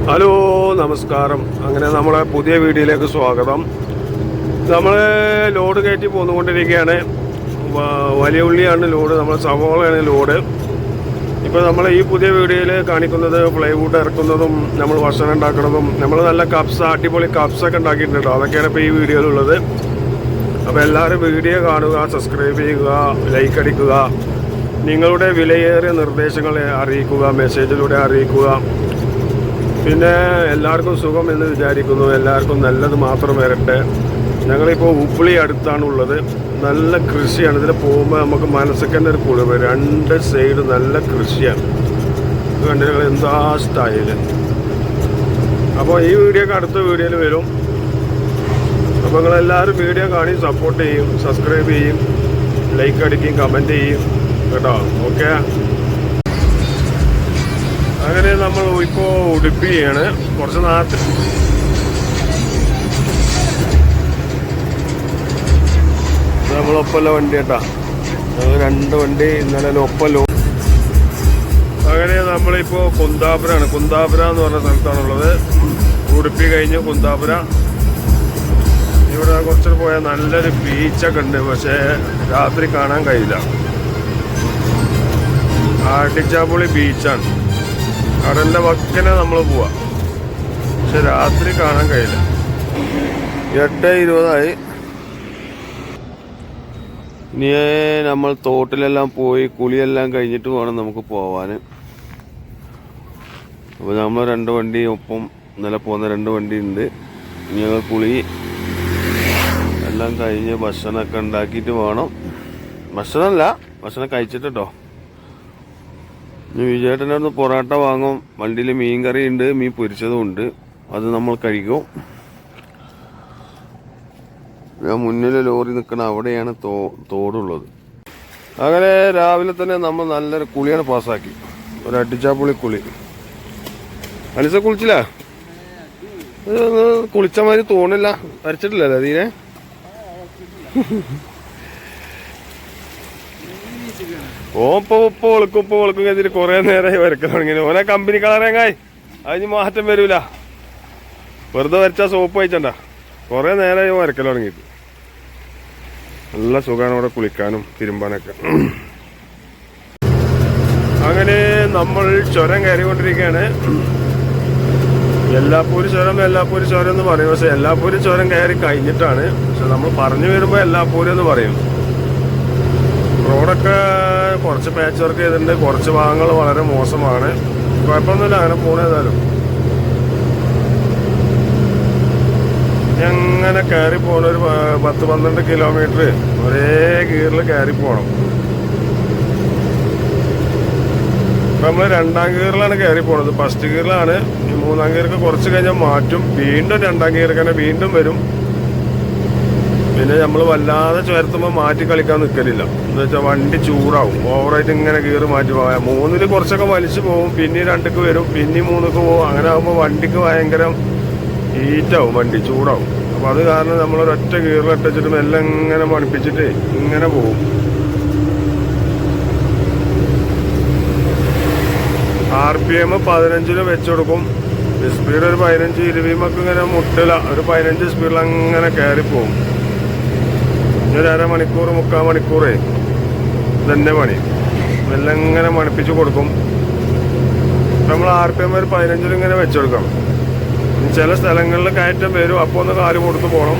Hello നമസ്കാരം. അങ്ങനെ നമ്മളെ പുതിയ വീഡിയോയിലേക്ക് സ്വാഗതം. നമ്മൾ ലോഡ് കയറ്റി പോന്നുകൊണ്ടിരിക്കുകയാണ്. വലിയ ഉള്ളിയാണ് ലോഡ്, നമ്മൾ സവോളയാണ് ലോഡ്. ഇപ്പോൾ നമ്മൾ ഈ പുതിയ വീഡിയോയിൽ കാണിക്കുന്നത് പ്ലൈവുഡ് ഇറക്കുന്നതും നമ്മൾ ഭക്ഷണം ഉണ്ടാക്കുന്നതും. നമ്മൾ നല്ല അടിപൊളി കപ്സൊക്കെ ഉണ്ടാക്കിയിട്ടുണ്ട്. അതൊക്കെയാണ് ഇപ്പോൾ ഈ വീഡിയോയിലുള്ളത്. അപ്പോൾ എല്ലാവരും വീഡിയോ കാണുക, സബ്സ്ക്രൈബ് ചെയ്യുക, ലൈക്ക് അടിക്കുക, നിങ്ങളുടെ വിലയേറിയ നിർദ്ദേശങ്ങൾ അറിയിക്കുക, മെസ്സേജിലൂടെ അറിയിക്കുക. പിന്നെ എല്ലാവർക്കും സുഖം എന്ന് വിചാരിക്കുന്നു. എല്ലാവർക്കും നല്ലത് മാത്രം വരട്ടെ. ഞങ്ങളിപ്പോൾ ഉപ്പിളി അടുത്താണുള്ളത്. നല്ല കൃഷിയാണ്. ഇതിൽ പോകുമ്പോൾ നമുക്ക് മനസ്സൊക്കെ തന്നെ ഒരു കുളിവ്. രണ്ട് സൈഡ് നല്ല കൃഷിയാണ്. കണ്ടിട്ട് എന്താ സ്റ്റൈല്. അപ്പോൾ ഈ വീഡിയോക്ക് അടുത്ത വീഡിയോയിൽ വരും. അപ്പോൾ നിങ്ങളെല്ലാവരും വീഡിയോ കാണി സപ്പോർട്ട് ചെയ്യും, സബ്സ്ക്രൈബ് ചെയ്യും, ലൈക്ക് അടിക്കും, കമൻറ്റ് ചെയ്യും കേട്ടോ. ഓക്കെ. അങ്ങനെ നമ്മൾ ഇപ്പോൾ ഉടുപ്പിയാണ്. കുറച്ച് നേരത്തെ നമ്മളൊപ്പല്ല വണ്ടി കേട്ടാ. ഞങ്ങൾ രണ്ട് വണ്ടി ഇന്നലെ ഒപ്പല്ലോ. അങ്ങനെ നമ്മളിപ്പോൾ കുന്താപുരാണ്. കുന്താപുര എന്ന് പറഞ്ഞ സ്ഥലത്താണുള്ളത്. ഉടുപ്പി കഴിഞ്ഞ് കുന്താപുര. ഇവിടെ കുറച്ച് പോയാൽ നല്ലൊരു ബീച്ചൊക്കെ ഉണ്ട്. പക്ഷേ രാത്രി കാണാൻ കഴിയില്ല. അടിച്ചാപ്പൊളി ബീച്ചാണ്. കടലിൻ്റെ വക്കനെ നമ്മൾ പോവാ. പക്ഷെ രാത്രി കാണാൻ കഴിയില്ല. 8:20 ഇനി നമ്മൾ തോട്ടിലെല്ലാം പോയി കുളിയെല്ലാം കഴിഞ്ഞിട്ട് വേണം നമുക്ക് പോവാൻ. അപ്പോൾ നമ്മൾ രണ്ട് വണ്ടി ഒപ്പം ഇന്നലെ പോകുന്ന രണ്ട് വണ്ടി ഉണ്ട്. ഇനി ഞങ്ങൾ കുളി എല്ലാം കഴിഞ്ഞ് ഭക്ഷണമൊക്കെ ഉണ്ടാക്കിയിട്ട് വേണം. ഭക്ഷണം കഴിച്ചിട്ടോ. ഇനി വിജയേട്ടൻ്റെ അടുത്ത് പൊറോട്ട വാങ്ങും. വണ്ടിയിൽ മീൻ കറി ഉണ്ട്, മീൻ പൊരിച്ചതും ഉണ്ട്. അത് നമ്മൾ കഴിക്കും. മുന്നിൽ ലോറി നിൽക്കണം, അവിടെയാണ് തോടുള്ളത്. അങ്ങനെ രാവിലെ തന്നെ നമ്മൾ നല്ലൊരു കുളിയാണ് പാസ്സാക്കി. ഒരു അടിച്ചാപ്പൊളി കുളി. അലിസ കുളിച്ചില്ല? കുളിച്ച മാതിരി തോന്നില്ല. വരച്ചിട്ടില്ലല്ലോ തീരെ. ഉപ്പ് വെളുക്കും കഴിഞ്ഞിട്ട് കുറെ നേരമായി വരക്കാൻ തുടങ്ങി. ഓനെ കമ്പനി കളറേങ്ങായി അതിന് മാറ്റം വരൂല. വെറുതെ വരച്ചാൽ സോപ്പ് കഴിച്ചണ്ട. കുറെ നേരമായി വരക്കൽ തുടങ്ങിയിട്ട്. നല്ല സുഖമാണ് ഇവിടെ കുളിക്കാനും തിരുമ്പാനൊക്കെ. അങ്ങനെ നമ്മൾ ചുരം കയറിക്കൊണ്ടിരിക്കുകയാണ്. എല്ലാപ്പൂര് ചുരം എന്ന് പറയും. പക്ഷെ എല്ലാപ്പൂര് ചുരം കയറി കഴിഞ്ഞിട്ടാണ്. പക്ഷെ നമ്മൾ പറഞ്ഞു വരുമ്പോൾ എല്ലാപ്പൂര് എന്ന് പറയും. റോഡൊക്കെ കുറച്ച് പാച്ച് വർക്ക് ചെയ്തിട്ടുണ്ട്. കുറച്ച് ഭാഗങ്ങൾ വളരെ മോശമാണ്. കുഴപ്പമൊന്നുമില്ല, അങ്ങനെ പോണേതായാലും. അങ്ങനെ കയറി പോകണം. ഒരു 10-12 കിലോമീറ്റർ ഒരേ ഗിയറിൽ കയറി പോകണം. ഇപ്പം നമ്മൾ 2ാം ഗിയറിലാണ് കയറി പോണത്. ഫസ്റ്റ് ഗിയറിലാണ്. ഈ 3ാം ഗിയർക്ക് കുറച്ച് കഴിഞ്ഞാൽ മാറ്റും. വീണ്ടും 2ാം ഗിയർക്ക് തന്നെ വീണ്ടും വരും. പിന്നെ നമ്മൾ വല്ലാതെ ചേർത്തുമ്പോൾ മാറ്റി കളിക്കാൻ നിൽക്കലില്ല. എന്ന് വെച്ചാൽ വണ്ടി ചൂടാവും. ഓവറായിട്ട് ഇങ്ങനെ ഗിയർ മാറ്റി പോകാം. 3-ൽ കുറച്ചൊക്കെ വലിച്ചു പോകും, പിന്നെ 2ക്ക് വരും, പിന്നെ 3ക്ക് പോകും. അങ്ങനെ ആകുമ്പോൾ വണ്ടിക്ക് ഭയങ്കര ഹീറ്റാവും, വണ്ടി ചൂടാവും. അപ്പോൾ അത് കാരണം നമ്മളൊരൊറ്റ ഗിയറിലിട്ടിട്ട് എല്ലാം ഇങ്ങനെ മണിപ്പിച്ചിട്ട് ഇങ്ങനെ പോകും. RPM 15 വെച്ച് കൊടുക്കും. സ്പീഡ് ഒരു 15-20 ഇങ്ങനെ മുട്ടില്ല. ഒരു 15 സ്പീഡിൽ അങ്ങനെ കയറി പോകും. ഒരു അരമണിക്കൂർ 3/4 മണിക്കൂറേ തന്നെ പണി. എല്ലാം ഇങ്ങനെ മണിപ്പിച്ച് കൊടുക്കും. നമ്മൾ RPM ഒരു 15 ഇങ്ങനെ വെച്ചെടുക്കണം. ചില സ്ഥലങ്ങളിൽ കയറ്റം വരും. അപ്പോൾ ഒന്ന് കാല് കൊടുത്ത് പോകണം.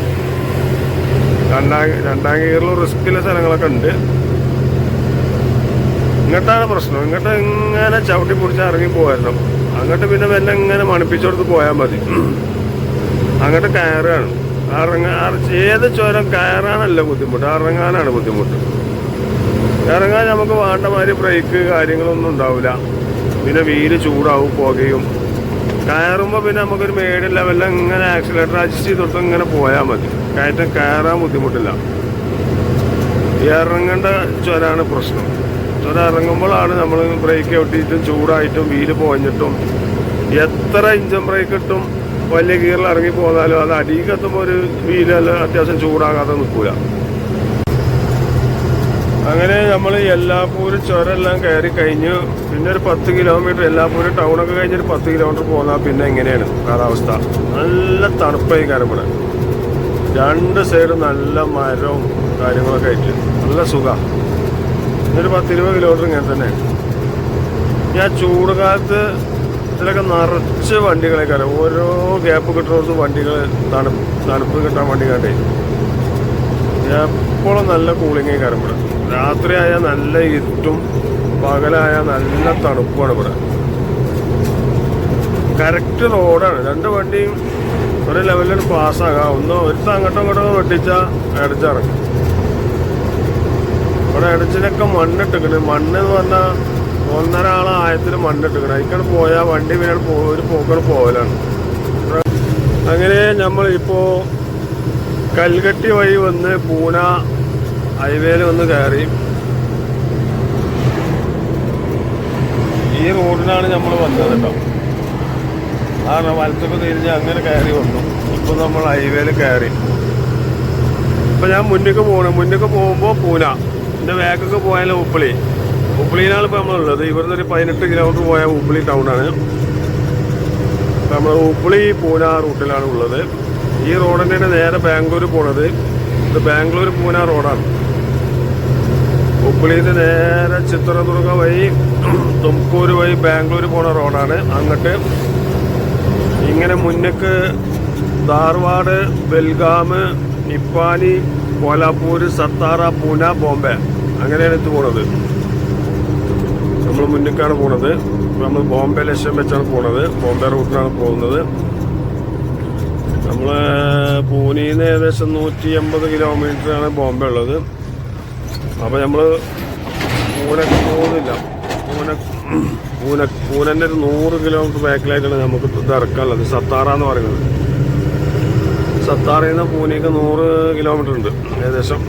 2ാം ഗിയറിൽ റിസ്ക്കുള്ള സ്ഥലങ്ങളൊക്കെ ഉണ്ട്. ഇങ്ങോട്ടാണ് പ്രശ്നം. ഇങ്ങോട്ട് ഇങ്ങനെ ചവിട്ടി പിടിച്ച് ഇറങ്ങി പോകായിരുന്നു. അങ്ങോട്ട് പിന്നെ എല്ലാം ഇങ്ങനെ മണിപ്പിച്ചെടുത്ത് പോയാൽ മതി. അങ്ങോട്ട് കയറുകയാണ്. ഏത് ചുരം കയറാനല്ല ബുദ്ധിമുട്ട്, ഇറങ്ങാനാണ് ബുദ്ധിമുട്ട്. ഇറങ്ങാൻ നമുക്ക് വേണ്ട മാതിരി ബ്രേക്ക് കാര്യങ്ങളൊന്നും ഉണ്ടാവില്ല. പിന്നെ വീല് ചൂടാവും, പുകയും. കയറുമ്പോൾ പിന്നെ നമുക്കൊരു മീഡിയം ലെവലിൽ ഇങ്ങനെ ആക്സിലേറ്റർ അഡ്ജസ്റ്റ് ചെയ്തിട്ട് ഇങ്ങനെ പോയാൽ മതി. കയറ്റം കയറാൻ ബുദ്ധിമുട്ടില്ല. ഇറങ്ങേണ്ട ചുരമാണ് പ്രശ്നം. ചുരം ഇറങ്ങുമ്പോഴാണ് നമ്മൾ ബ്രേക്ക് ഒട്ടിയിട്ടും ചൂടായിട്ടും വീല് പോഞ്ഞിട്ടും എത്ര ഇഞ്ചൻ ബ്രേക്ക് ഇട്ടും വലിയ ഗിയറിൽ ഇറങ്ങി പോന്നാലും അത് അടിയിലെത്തുമ്പോൾ ഒരു വീലെല്ലാം അത്യാവശ്യം ചൂടാകാതെ നിൽക്കില്ല. അങ്ങനെ നമ്മൾ എല്ലാപ്പൂര് ചുരമെല്ലാം കയറി കഴിഞ്ഞു. പിന്നെ ഒരു 10 കിലോമീറ്റർ എല്ലാപ്പൂര് ടൗണൊക്കെ കഴിഞ്ഞൊരു 10 കിലോമീറ്റർ പോന്നാൽ പിന്നെ എങ്ങനെയാണ് കാലാവസ്ഥ? നല്ല തണുപ്പായി കയറപ്പെടാൻ. 2 സൈഡും നല്ല മരവും കാര്യങ്ങളൊക്കെ ആയിട്ട് നല്ല സുഖമാണ്. ഒരു 10-20 കിലോമീറ്റർ ഇങ്ങനെ തന്നെ. ഞാൻ ചൂട് കാലത്ത് ഇതിലൊക്കെ നിറച്ച് വണ്ടികളെ കയറും. ഓരോ ഗ്യാപ്പ് കിട്ടുന്നിടത്ത് വണ്ടികൾ തണുപ്പ് കിട്ടാൻ വേണ്ടി കണ്ടേ എപ്പോഴും നല്ല കൂളിങ്ങായി കയറുമ്പോൾ. രാത്രിയായാൽ നല്ല ഇരുട്ടും പകലായാൽ നല്ല തണുപ്പാണ് ഇവിടെ. കറക്റ്റ് റോഡാണ്. 2 വണ്ടിയും ഒരു ലെവലിൽ പാസ്സാകാം. ഒരുത്ത അങ്ങോട്ടും ഇങ്ങോട്ടും വെട്ടിച്ചാൽ അടിച്ചിറങ്ങും. ഇവിടെ അടിച്ചിലൊക്കെ മണ്ണിട്ടിക്കണ്. മണ്ണ് എന്ന് പറഞ്ഞാൽ 1.5 ആളെ ആയത്തിൽ മണ്ണിട്ടിക്കണം. അതിക്കാണ് പോയാൽ വണ്ടി പിന്നെ ഒരു പോക്കണ് പോകലാണ്. അങ്ങനെ നമ്മളിപ്പോൾ കൽഗട്ടി വഴി വന്ന് പൂന ഹൈവേയിൽ വന്ന് കയറി. ഈ റോഡിനാണ് നമ്മൾ വന്നത് കേട്ടോ. കാരണം വലത്തൊക്കെ തിരിഞ്ഞ് അങ്ങനെ കയറി വന്നു. ഇപ്പോൾ നമ്മൾ ഹൈവേയിൽ കയറി. ഇപ്പം ഞാൻ മുന്നേക്ക് പോകുമ്പോൾ പൂന, എൻ്റെ ബാക്കൊക്കെ പോയാലും ഉപ്പളിയിലാണ് ഇപ്പോൾ നമ്മളുള്ളത്. ഇവിടുന്ന് ഒരു 18 കിലോമീറ്റർ പോയാൽ ഉപ്പളി ടൗണാണ്. നമ്മൾ ഉപ്പളി പൂന റൂട്ടിലാണ് ഉള്ളത്. ഈ റോഡ് തന്നെയാണ് നേരെ ബാംഗ്ലൂർ പോണത്. ഇത് ബാംഗ്ലൂർ പൂന റോഡാണ്. ഉപ്പളിയിൽ നിന്ന് നേരെ ചിത്രദുർഗ വഴി തുംകൂര് വഴി ബാംഗ്ലൂർ പോണ റോഡാണ്. അങ്ങോട്ട് ഇങ്ങനെ മുന്നേക്ക് ധാർവാഡ്, ബെൽഗാം, നിപ്പാനി, കോലാപ്പൂർ, സത്താറ, പൂന, ബോംബെ അങ്ങനെയാണ് ഇത് പോണത്. നമ്മൾ മുന്നേക്കാണ് പോണത്. നമ്മൾ ബോംബെ ലക്ഷ്യം വെച്ചാണ് പോണത്. ബോംബെ റൂട്ടിലാണ് പോകുന്നത്. നമ്മൾ പൂനെയിൽ നിന്ന് ഏകദേശം 180 കിലോമീറ്ററാണ് ബോംബെ ഉള്ളത്. അപ്പോൾ നമ്മൾ പൂനക്ക് പോകുന്നില്ല. പൂനെൻ്റെ ഒരു 100 കിലോമീറ്റർ ബാക്കിലായിട്ടാണ് നമുക്ക് ഇത് ഇറക്കാനുള്ളത്. സത്താറ എന്ന് പറയുന്നത്. സത്താറയിൽ നിന്ന് പൂനെക്ക് 100 കിലോമീറ്റർ ഉണ്ട് ഏകദേശം.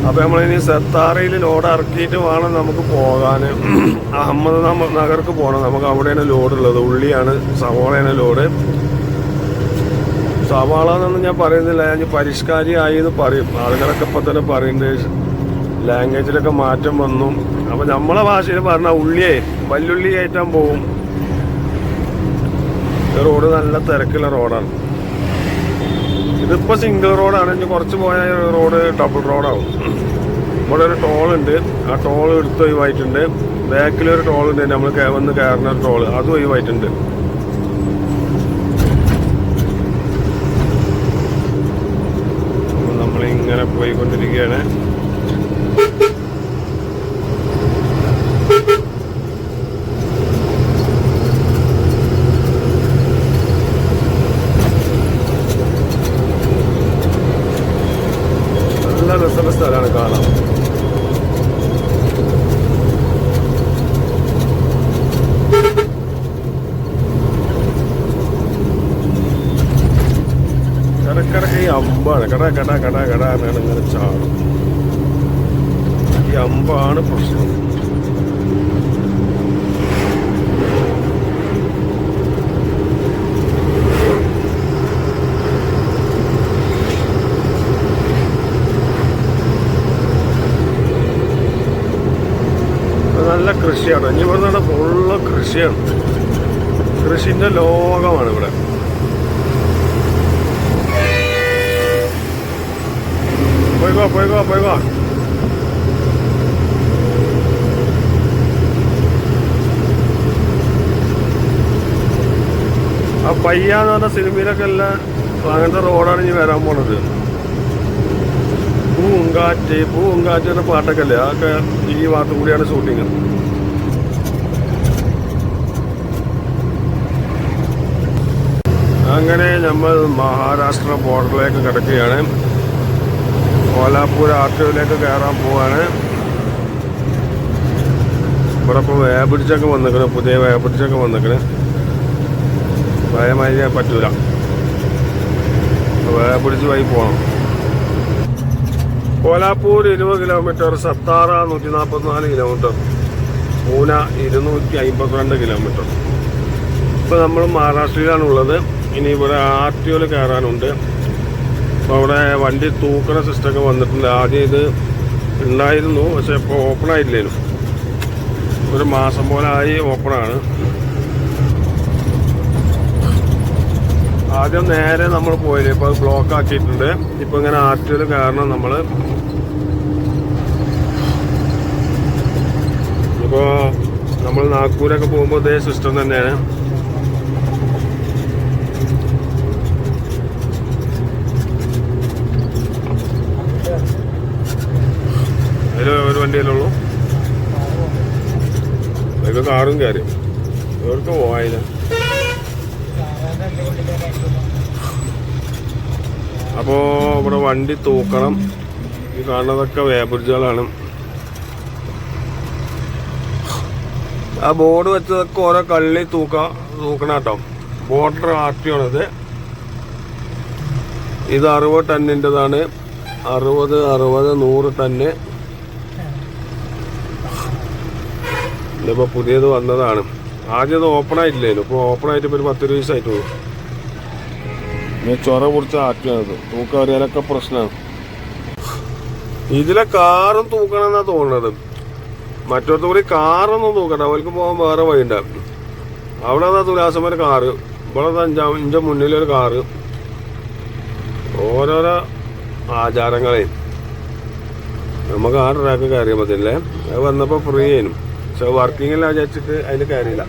അപ്പോൾ നമ്മളിനി സത്താറയിൽ ലോഡ് ഇറക്കിയിട്ട് വേണം നമുക്ക് പോകാൻ. അഹമ്മദ് നഗർക്ക് പോകണം. നമുക്ക് അവിടെയാണ് ലോഡുള്ളത്. ഉള്ളിയാണ്, സവാളയാണ് ലോഡ്. സവാള എന്നൊന്നും ഞാൻ പറയുന്നില്ല. ഞാൻ പരിഷ്കാരി ആയി എന്ന് പറയും. ആളുകളൊക്കെ ഇപ്പം തന്നെ പറയുന്നുണ്ട്. ലാംഗ്വേജിലൊക്കെ മാറ്റം വന്നു. അപ്പം നമ്മളെ ഭാഷയിൽ പറഞ്ഞാൽ ഉള്ളിയെ വല്ലുള്ളി കയറ്റാൻ പോകും. റോഡ് നല്ല തിരക്കുള്ള റോഡാണ്. ഇതിപ്പോൾ സിംഗിൾ റോഡാണ്. ഇനി കുറച്ച് പോയാൽ റോഡ് ഡബിൾ റോഡാവും. ഇവിടെ ഒരു ടോളുണ്ട്. ആ ടോൾ എടുത്ത് ഒഴിവായിട്ടുണ്ട്. ബാക്കിലൊരു ടോളുണ്ട്. നമ്മൾ വന്ന് കയറുന്ന ഒരു ടോള് അതും ഒഴിവായിട്ടുണ്ട്. നമ്മളിങ്ങനെ പോയിക്കൊണ്ടിരിക്കുകയാണ്. നല്ല രസമുള്ള സ്ഥലമാണ് കാണാൻ. ഇടക്കിടക്ക് ഈ അമ്പാണ്. കട എന്നാണ് ഇങ്ങനെ ചാടും. ഈ അമ്പാണ് പ്രശ്നം. നല്ല കൃഷിയാണ്. ഇനി ഇവിടെ നിന്നാണ് ഫുള്ള് കൃഷിയാണ്. കൃഷിൻ്റെ ലോകമാണ് ഇവിടെ. പോയിക്കോ. ആ പയ്യാന്ന് പറഞ്ഞ സിനിമയിലൊക്കെ എല്ലാം അങ്ങനത്തെ റോഡാണ് ഇനി വരാൻ പോണത്. പൂങ്കാറ്റ് എന്ന പാട്ടൊക്കെ അല്ലേ, അതൊക്കെ ഈ ഭാഗത്തു കൂടിയാണ് ഷൂട്ടിങ്. അങ്ങനെ നമ്മൾ മഹാരാഷ്ട്ര ബോർഡറിലേക്ക് കിടക്കുകയാണ്. കോലാപ്പൂർ ആർട്ടിഒയിലേക്ക് കയറാൻ പോവാണ്. ഇവിടെ ഇപ്പോൾ വേബിടിച്ചൊക്കെ വന്നിക്കണ്. പുതിയ വേബിടിച്ചൊക്കെ വന്നിക്കണ്. ഭയമായി പറ്റൂല. വേബിടിച്ച് വഴി പോകണം. Kolhapur 20 kilometre, Satara 144 kilometre, Pune 252 kilometre. ഇപ്പോൾ നമ്മൾ മഹാരാഷ്ട്രയിലാണുള്ളത്. ഇനി ഇവിടെ ആർട്ടിഒയിൽ കയറാനുണ്ട്. അപ്പോൾ അവിടെ വണ്ടി തൂക്കണ സിസ്റ്റമൊക്കെ വന്നിട്ടുണ്ട്. ആദ്യം ഇത് ഉണ്ടായിരുന്നു, പക്ഷെ ഇപ്പോൾ ഓപ്പൺ ആയില്ലേനു. ഒരു മാസം പോലെ ആയി ഓപ്പണാണ്. ആദ്യം നേരെ നമ്മൾ പോയില്ല, ഇപ്പോൾ ബ്ലോക്ക് ആക്കിയിട്ടുണ്ട്. ഇപ്പോൾ ഇങ്ങനെ ആർട്ടിയിൽ കാരണം നമ്മൾ നാഗ്പൂരൊക്കെ പോകുമ്പോൾ ഇതേ സിസ്റ്റം തന്നെയാണ്. അതിൽ ഒരു വണ്ടിയിലുള്ളൂ, അതിൽ കാറും കയറി ഇവർക്ക് പോയില്ല. അപ്പോൾ ഇവിടെ വണ്ടി തൂക്കണം. ഈ കാണുന്നതൊക്കെ വേബ്രിഡ്ജുകളാണ്. ആ ബോർഡ് വെച്ചതൊക്കെ ഓരോ കള്ളി തൂക്കണം കേട്ടോ. ബോർഡർ RTO ആണിത്. ഇത് 60 ടണ്ണിൻ്റെതാണ്. 60, 100 ടണ്ണ്. ഇതിപ്പോൾ പുതിയത് വന്നതാണ്. ആദ്യം ഇത് ഓപ്പൺ ആയിട്ടില്ലായിരുന്നു. ഇപ്പോൾ ഓപ്പൺ ആയിട്ട് ഇപ്പോൾ ഒരു 10 ദിവസമായിട്ടുള്ളൂ. ചൊറ പിടിച്ച RTO ആണിത്. തൂക്കം അറിയാനൊക്കെ പ്രശ്നമാണ്. ഇതിലെ കാറും തൂക്കണമെന്നാണ് തോന്നുന്നത്. മറ്റൊരു കൂടി കാറൊന്നും തൂക്കട്ടെ, അവർക്ക് പോകാൻ വേറെ വഴിയുണ്ടാവും. അവിടെ അതാ തുലാസമ്മ കാറ്, ഇവിടെ ഇഞ്ച മുന്നിലൊരു കാറ്. ഓരോരോ ആചാരങ്ങളെ നമുക്ക് ആ ട്രാക്ക് കയറിയാൽ മതിയല്ലേ. അത് വന്നപ്പോൾ ഫ്രീ ആയിരുന്നു, പക്ഷെ വർക്കിങ്ങില്ല വിചാരിച്ചിട്ട് അതിൽ കയറിയില്ല.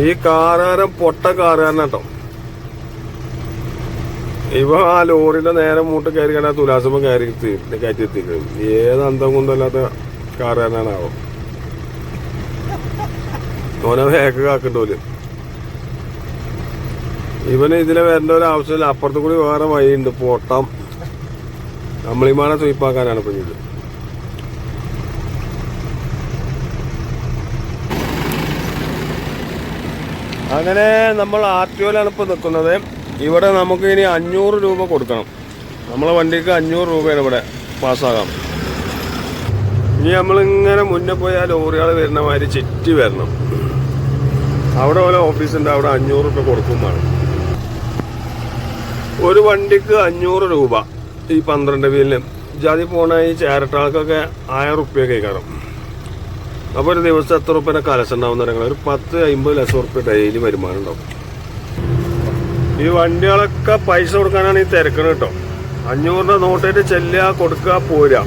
ഈ കാറുകാരൻ പൊട്ട കാറുകാരൻ കേട്ടോ. ഇവ ആ ലോറിയുടെ നേരെ മൂട്ട് കയറി കണ്ടാ തുലാസമ്മ കയറ്റി എത്തിക്കുന്നത്. ഏത് അന്തം കൊണ്ടല്ലാത്ത കാറുകാരനാണാവോ. ഓനെ വേഗ കാക്കണ്ടോല്. ഇവന് ഇതിലെ വരേണ്ട ഒരു ആവശ്യമില്ല. അപ്പുറത്ത് കൂടി വേറെ വഴിയുണ്ട്, പോട്ടം നമ്മളിമാനെ സ്വീപ്പാക്കാനാണ് ഇപ്പം ഇത്. അങ്ങനെ നമ്മൾ RTOയിലാണ് ഇപ്പോൾ നിൽക്കുന്നത്. ഇവിടെ നമുക്ക് ഇനി 500 രൂപ കൊടുക്കണം. നമ്മളെ വണ്ടിക്ക് 500 രൂപയാണ് ഇവിടെ പാസ്സാകാം. ഇനി നമ്മളിങ്ങനെ മുന്നേ പോയി ആ ലോറികൾ വരുന്ന മാതിരി ചുറ്റി വരണം. അവിടെ പോലെ ഓഫീസുണ്ട്, അവിടെ 500 രൂപ കൊടുക്കും വേണം. ഒരു വണ്ടിക്ക് 500 രൂപ. ഈ 12 വീലിന് ജാതി പോണ ഈ ചേരട്ടാൾക്കൊക്കെ 1000 റുപ്യൊക്കെ കയറും. അപ്പോൾ ഒരു ദിവസം എത്ര റുപ്യൻ്റെ കലശുണ്ടാവുന്ന ഒരു 10-50 ലക്ഷം റുപ്യ ഡെയിലി വരുമാനം ഉണ്ടാവും. ഈ വണ്ടികളൊക്കെ പൈസ കൊടുക്കാനാണ് ഈ തിരക്കണ് കേട്ടോ. 500 നോട്ടായിട്ട് ചെല്ലുക, കൊടുക്കുക, പോരുക.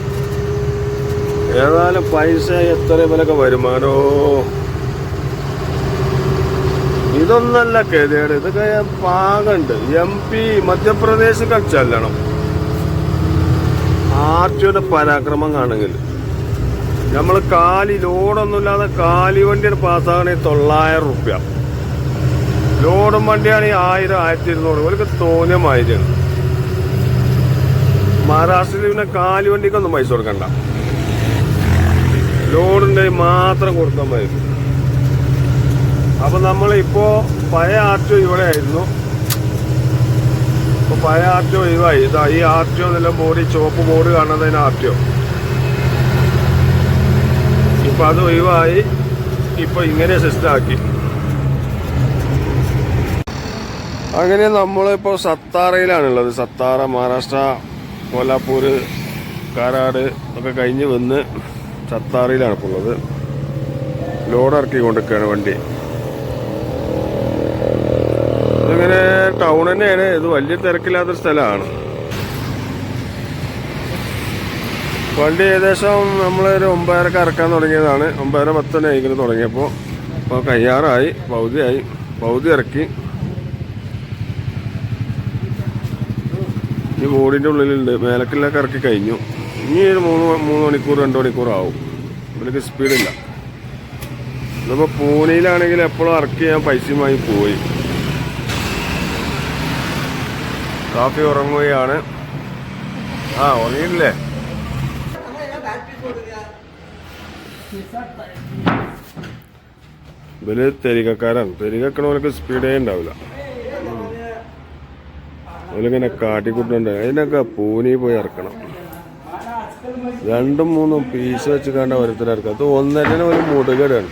ഏതായാലും പൈസ എത്ര വിലൊക്കെ വരുമാനോ. ഇതൊന്നല്ല കേതേട്, ഇതൊക്കെ പാകണ്ട്. MP മധ്യപ്രദേശൊക്കെ ചെല്ലണം. RTOയുടെ പരാക്രമം കാണെങ്കിൽ നമ്മൾ ലോഡൊന്നുമില്ലാതെ കാലി വണ്ടിയാണ് പാസ്സാകണമെങ്കിൽ 900 റുപ്യ. ലോഡും വണ്ടിയാണെങ്കിൽ 1000, 1200 ഇവർക്ക് തോന്നിയ മാതിരിയാണ്. മഹാരാഷ്ട്രയിൽ പിന്നെ കാലി വണ്ടിക്കൊന്നും പൈസ കൊടുക്കണ്ട, ലോഡിൻ്റെ മാത്രം കൊടുത്താൽ മതി. അപ്പം നമ്മളിപ്പോൾ പഴയ RTO ഇവിടെ ആയിരുന്നു. ഇപ്പോൾ പഴയ RTO ഒഴിവായി. ഇതാ ഈ RTO എന്നുള്ള ബോർഡ്, ചുവപ്പ് ബോർഡ് കാണുന്നതിന് RTO. ഇപ്പം അത് ഒഴിവായി, ഇപ്പം ഇങ്ങനെ സിസ്റ്റം ആക്കി. അങ്ങനെ നമ്മളിപ്പോൾ സത്താറയിലാണുള്ളത്. സത്താറ, മഹാരാഷ്ട്ര, കോലാപ്പൂർ, കാരാട് ഒക്കെ കഴിഞ്ഞ് വന്ന് സത്താറയിലാണ് ഇപ്പോൾ ഉള്ളത്. ലോഡ് ഇറക്കി കൊണ്ടിരിക്കുകയാണ് വണ്ടി. ഇതിങ്ങനെ ടൗൺ തന്നെയാണ്. ഇത് വലിയ തിരക്കില്ലാത്തൊരു സ്ഥലമാണ്. വണ്ടി ഏകദേശം നമ്മളൊരു 9:30 ഇറക്കാൻ തുടങ്ങിയതാണ്. 9:10 ആയിക്കിന് തുടങ്ങിയപ്പോൾ. ഇപ്പോൾ കയ്യാറായി, പകുതി ഇറക്കി. ഈ ബോർഡിൻ്റെ ഉള്ളിലുണ്ട്, മേലക്കിലൊക്കെ ഇറക്കി കഴിഞ്ഞു. ഇനി ഒരു 3 മണിക്കൂർ 2 മണിക്കൂർ ആവും. ഇതിലേക്ക് സ്പീഡില്ല. ഇതിപ്പോൾ പൂനെയിലാണെങ്കിൽ എപ്പോഴും ഇറക്കി ഞാൻ പൈസയുമായി പോയി. കാപ്പി ഉറങ്ങുകയാണ്. ഉറങ്ങിയില്ലേ? ഇവര് തെരികക്കാരാണ്. തെരികക്കണവർക്ക് സ്പീഡേ ഉണ്ടാവില്ല. അതിലിങ്ങനെ കാട്ടിക്കൂട്ടുണ്ട്. അതിനൊക്കെ പൂനി പോയി ഇറക്കണം. 2-3 പീസ് വെച്ച് കണ്ട ഓരോരുത്തർ അത് 1.5 ഒരു മുടുകടാണ്.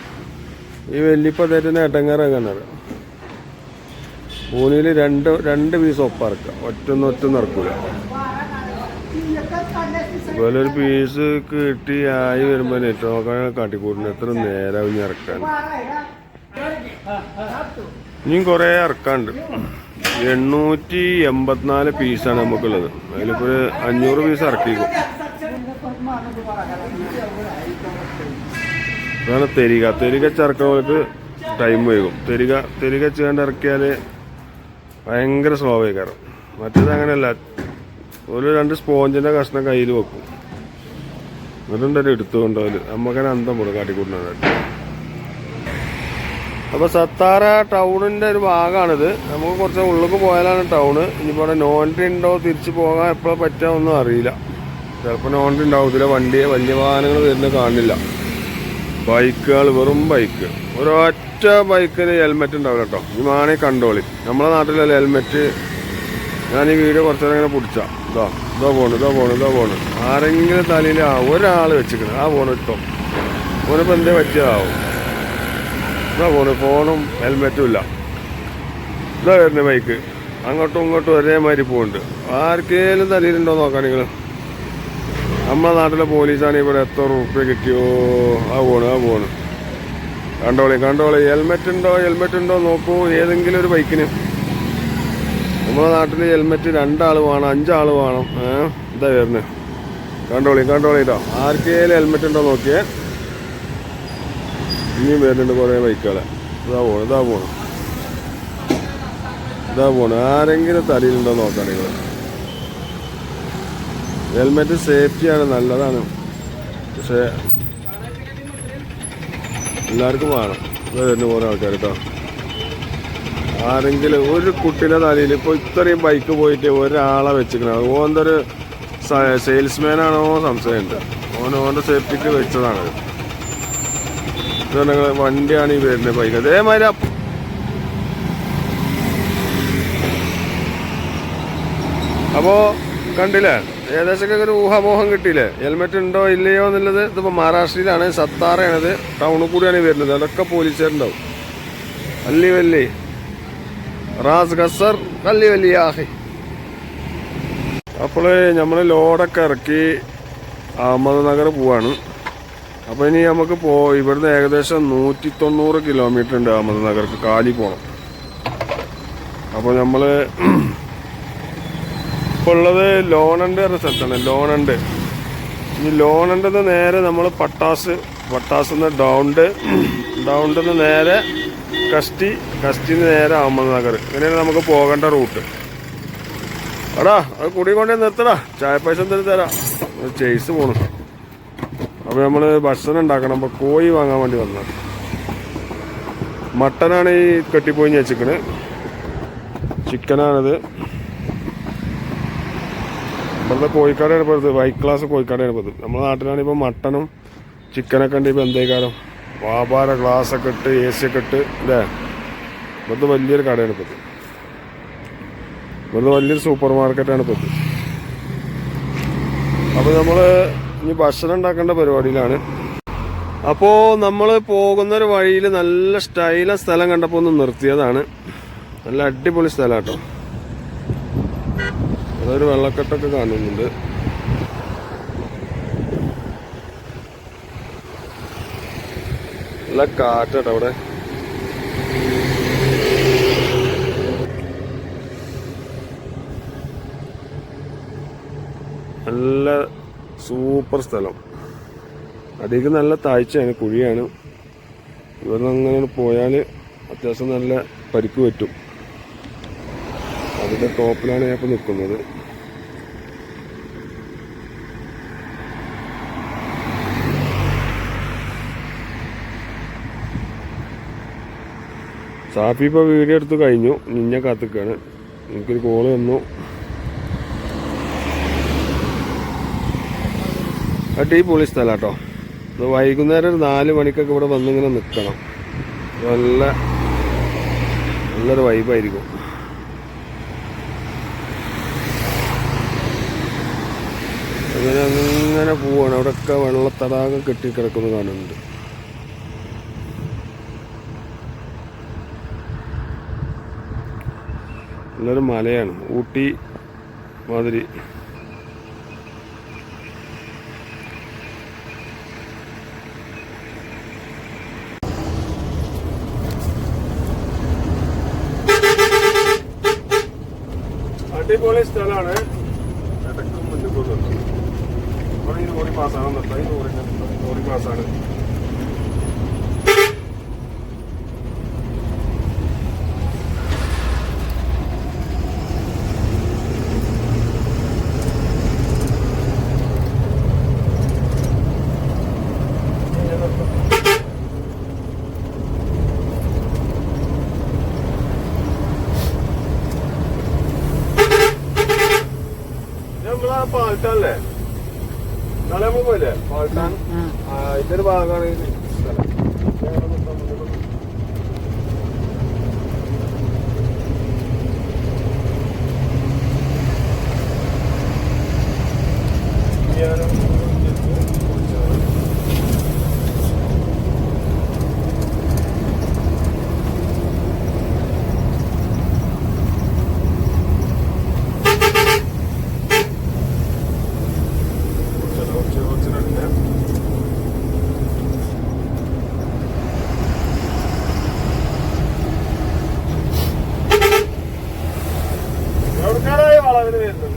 ഈ വെല്ലിപ്പത്തേറ്റിന് ഏട്ടങ്ങാറങ്ങാണ്. പൂനിയിൽ രണ്ട് പീസ് ഒപ്പം ഇറക്കുക. ഒറ്റൊന്നും ഇറക്കൂല. അതുപോലെ ഒരു പീസ് കിട്ടി ആയി വരുമ്പോൾ നെറ്റ് നോക്കാൻ കാട്ടിക്കൂട്ടുന്നു. എത്ര നേരം ഇനി ഇറക്കാൻ. ഇനിയും കുറേ ഇറക്കാണ്ട്. 884 പീസാണ് നമുക്കുള്ളത്. അതിലിപ്പോൾ ഒരു 500 പീസ് ഇറക്കിക്കും. അതാണ് തെരിക ചേർക്കുന്നവർക്ക് ടൈം വൈകും. തെരിക ചെയ്യേണ്ട ഇറക്കിയാൽ ഭയങ്കര സ്ലോ ആയി കയറും. മറ്റേത് അങ്ങനെയല്ല. ഒരു 2 സ്പോഞ്ചിൻ്റെ കഷ്ണം കയ്യിൽ വെക്കും. എന്നിട്ടുണ്ടല്ലോ എടുത്തു കൊണ്ടുപോകല്. നമുക്കങ്ങനെ അന്തം പോലും കാട്ടിക്കൂട്ടുന്നതായിട്ട്. അപ്പോൾ സത്താറ ടൗണിൻ്റെ ഒരു ഭാഗമാണിത്. നമുക്ക് കുറച്ച് ഉള്ളിലേക്ക് പോയാലാണ് ടൗണ്. ഇനിയിപ്പോൾ അവിടെ നോൺട്രി ഉണ്ടോ, തിരിച്ച് പോകാൻ എപ്പോഴും പറ്റാമെന്നും അറിയില്ല. ചിലപ്പോൾ നോൺട്രി ഉണ്ടാവത്തില്ല. വലിയ വാഹനങ്ങൾ വരുന്നത് കാണില്ല. ബൈക്കുകൾ, വെറും ബൈക്ക്. ഒരൊറ്റ ബൈക്കിന് ഹെൽമെറ്റ് ഉണ്ടാവില്ല കേട്ടോ. ഈ മാണി കണ്ടോളി. നമ്മളെ നാട്ടിലല്ല ഹെൽമെറ്റ്. ഞാൻ ഈ വീഡിയോ കുറച്ചു നേരം ഇങ്ങനെ പിടിച്ചാ. ഇതാ പോണ്. ആരെങ്കിലും തലയിൽ ഒരാൾ വെച്ചിരിക്കണം. ആ പോണ് ഇട്ടോ. ഓനിപ്പോൾ എന്തേ പറ്റിയതാവും. ഇതാ പോണ്. ഫോണും ഹെൽമെറ്റും ഇല്ല. ഇതാ വരുന്നത് ബൈക്ക്. അങ്ങോട്ടും ഇങ്ങോട്ടും ഒരേമാതിരി പോകുന്നുണ്ട്. ആർക്കേലും തലയിലുണ്ടോ നോക്കാം നിങ്ങൾ. നമ്മളെ നാട്ടിലെ പോലീസാണ് ഇവിടെ എത്ര റുപ്യ കിട്ടിയോ. ആ പോണ്. കണ്ടോളി. ഹെൽമെറ്റ് ഉണ്ടോ നോക്കൂ. ഏതെങ്കിലും ഒരു ബൈക്കിന്. നമ്മളെ നാട്ടിൽ ഹെൽമെറ്റ് 2 ആൾ വേണം, 5 ആൾ വേണം. ഇതാ വരുന്നത്. കണ്ടോളി കേട്ടോ. ആർക്കേലും ഹെൽമെറ്റ് ഉണ്ടോ നോക്കിയേ. ഇനിയും വരുന്നുണ്ട് കുറേ ബൈക്കുകളെ. ഇതാ പോണ്. ആരെങ്കിലും തലയിലുണ്ടോ നോക്കാം നിങ്ങൾ. ഹെൽമെറ്റ് സേഫ്റ്റിയാണ്, നല്ലതാണ്. പക്ഷേ എല്ലാവർക്കും വേണം. ഇത് വരുന്ന കുറേ ആൾക്കാർ കേട്ടോ. ആരെങ്കിലും ഒരു കുട്ടീൻ്റെ തലയിൽ ഇപ്പോൾ ഇത്രയും ബൈക്ക് പോയിട്ട് ഒരാളെ വെച്ചിരിക്കണം. ഓന്തൊരു സെയിൽസ്മാനാണോ സംശയമുണ്ട്. ഓൻ്റെ സേഫ്റ്റിക്ക് വെച്ചതാണ്. വണ്ടിയാണ് ഈ വരുന്നത് ബൈക്ക്. അതേമാതിരി അപ്പോൾ കണ്ടില്ലേ, ഏകദേശമൊക്കെ ഒരു ഊഹാമോഹം കിട്ടിയില്ലേ. ഹെൽമെറ്റ് ഉണ്ടോ ഇല്ലയോ എന്നുള്ളത്. ഇതിപ്പോൾ മഹാരാഷ്ട്രയിലാണ്, സത്താറയാണിത്. ടൗണിൽ കൂടിയാണ് വരുന്നത്. അതൊക്കെ പോലീസുകാരുണ്ടാവും. വല്ലി റാസ് ഖസർ വല്ലി ആഹി. അപ്പോൾ നമ്മൾ ലോഡൊക്കെ ഇറക്കി അഹമ്മദ്നഗർ പോവാണ്. അപ്പോൾ ഇനി നമുക്ക് ഇവിടുന്ന് ഏകദേശം 190 കിലോമീറ്റർ ഉണ്ട് അഹമ്മദ്നഗർക്ക്. കാലി പോകണം. അപ്പോൾ നമ്മൾ ഇപ്പോൾ ഉള്ളത് ലോണണ്ട് എന്ന സ്ഥലത്താണ്. ഈ ലോണണ്ടെന്ന് നേരെ നമ്മൾ പട്ടാസിന്ന് ഡൗണ്ടിന്ന് നേരെ കസ്റ്റിന്ന് നേരെ അഹമ്മദ്നഗർ. ഇങ്ങനെയാണ് നമുക്ക് പോകേണ്ട റൂട്ട്. എടാ അത് കുടി കൊണ്ടേ നിർത്തടാ. ചായ പൈസ എന്തെങ്കിലും തരാം. ചേസ് പോണം. അപ്പോൾ നമ്മൾ ഭക്ഷണം ഉണ്ടാക്കണം. അപ്പോൾ കോഴി വാങ്ങാൻ വേണ്ടി വന്നത്. മട്ടനാണ് ഈ കെട്ടിപ്പോയി വെച്ചിക്കണ്. ചിക്കനാണിത്. ഇവിടുത്തെ കോഴിക്കടയാണ് ഇപ്പോൾ. വൈറ്റ് ക്ലാസ് കോഴിക്കടയാണ് ഇപ്പോൾ. നമ്മുടെ നാട്ടിലാണിപ്പോൾ മട്ടനും ചിക്കനൊക്കെ ഉണ്ട്. ഇപ്പോൾ എന്തേക്കാരം വ്യാപാര ഗ്ലാസ്സൊക്കെ ഇട്ട് AC ഒക്കെ ഇട്ട് അല്ലേ. ഇവിടുത്തെ വലിയൊരു കടയാണ് ഇപ്പോൾ. ഇവിടുത്തെ വലിയൊരു സൂപ്പർ മാർക്കറ്റാണ് ഇപ്പോൾ. അപ്പോൾ നമ്മൾ ഇനി ഭക്ഷണം ഉണ്ടാക്കേണ്ട പരിപാടിയിലാണ്. അപ്പോൾ നമ്മൾ പോകുന്നൊരു വഴിയിൽ നല്ല സ്റ്റൈല സ്ഥലം കണ്ടപ്പോൾ ഒന്ന് നിർത്തിയതാണ്. നല്ല അടിപൊളി സ്ഥലം കേട്ടോ. അതൊരു വെള്ളക്കെട്ടൊക്കെ കാണുന്നുണ്ട്. നല്ല കാറ്റാട്ടോ അവിടെ. നല്ല സൂപ്പർ സ്ഥലം. അടിക്ക് നല്ല താഴ്ചയാണ്, കുഴിയാണ്. ഇവിടുന്ന് അങ്ങനെ പോയാൽ അത്യാവശ്യം നല്ല പരിക്ക് പറ്റും. അതിൻ്റെ ടോപ്പിലാണ് ഞാൻ ഇപ്പോൾ നിൽക്കുന്നത്. സാഫി ഇപ്പോൾ വീഡിയോ എടുത്ത് കഴിഞ്ഞു. നിന്നെ കാത്തിക്കാണ്. എനിക്കൊരു കോള് വന്നു. അടിപൊളി സ്ഥലം കേട്ടോ. ഇത് വൈകുന്നേരം ഒരു 4 മണിക്കൊക്കെ ഇവിടെ വന്നിങ്ങനെ നിൽക്കണം. നല്ലൊരു വൈബായിരിക്കും. അങ്ങനെ പോവാണ്. അവിടെയൊക്കെ വെള്ളത്തടാകം കെട്ടിക്കിടക്കുന്നത് കാണുന്നുണ്ട്. നല്ലൊരു മലയാണ്, ഊട്ടി മാതിരി. അടിപൊളി സ്ഥലമാണ്. ഇടയ്ക്ക് മുന്നിൽ പോകുന്നുണ്ട്. ഇവിടെ ഈ ലോറി പാസ്സാണ് നിർത്താം. ഈ ലോറി പാസ്സാണ്. നമ്മളാ പാൽട്ടാണല്ലേ, നാളെ നമ്മൾ പോയില്ലേ പാൽട്ടാൻ, ഇതൊരു ഭാഗമാണ് ഇത് സ്ഥലം. വളവിന് വരുന്നത്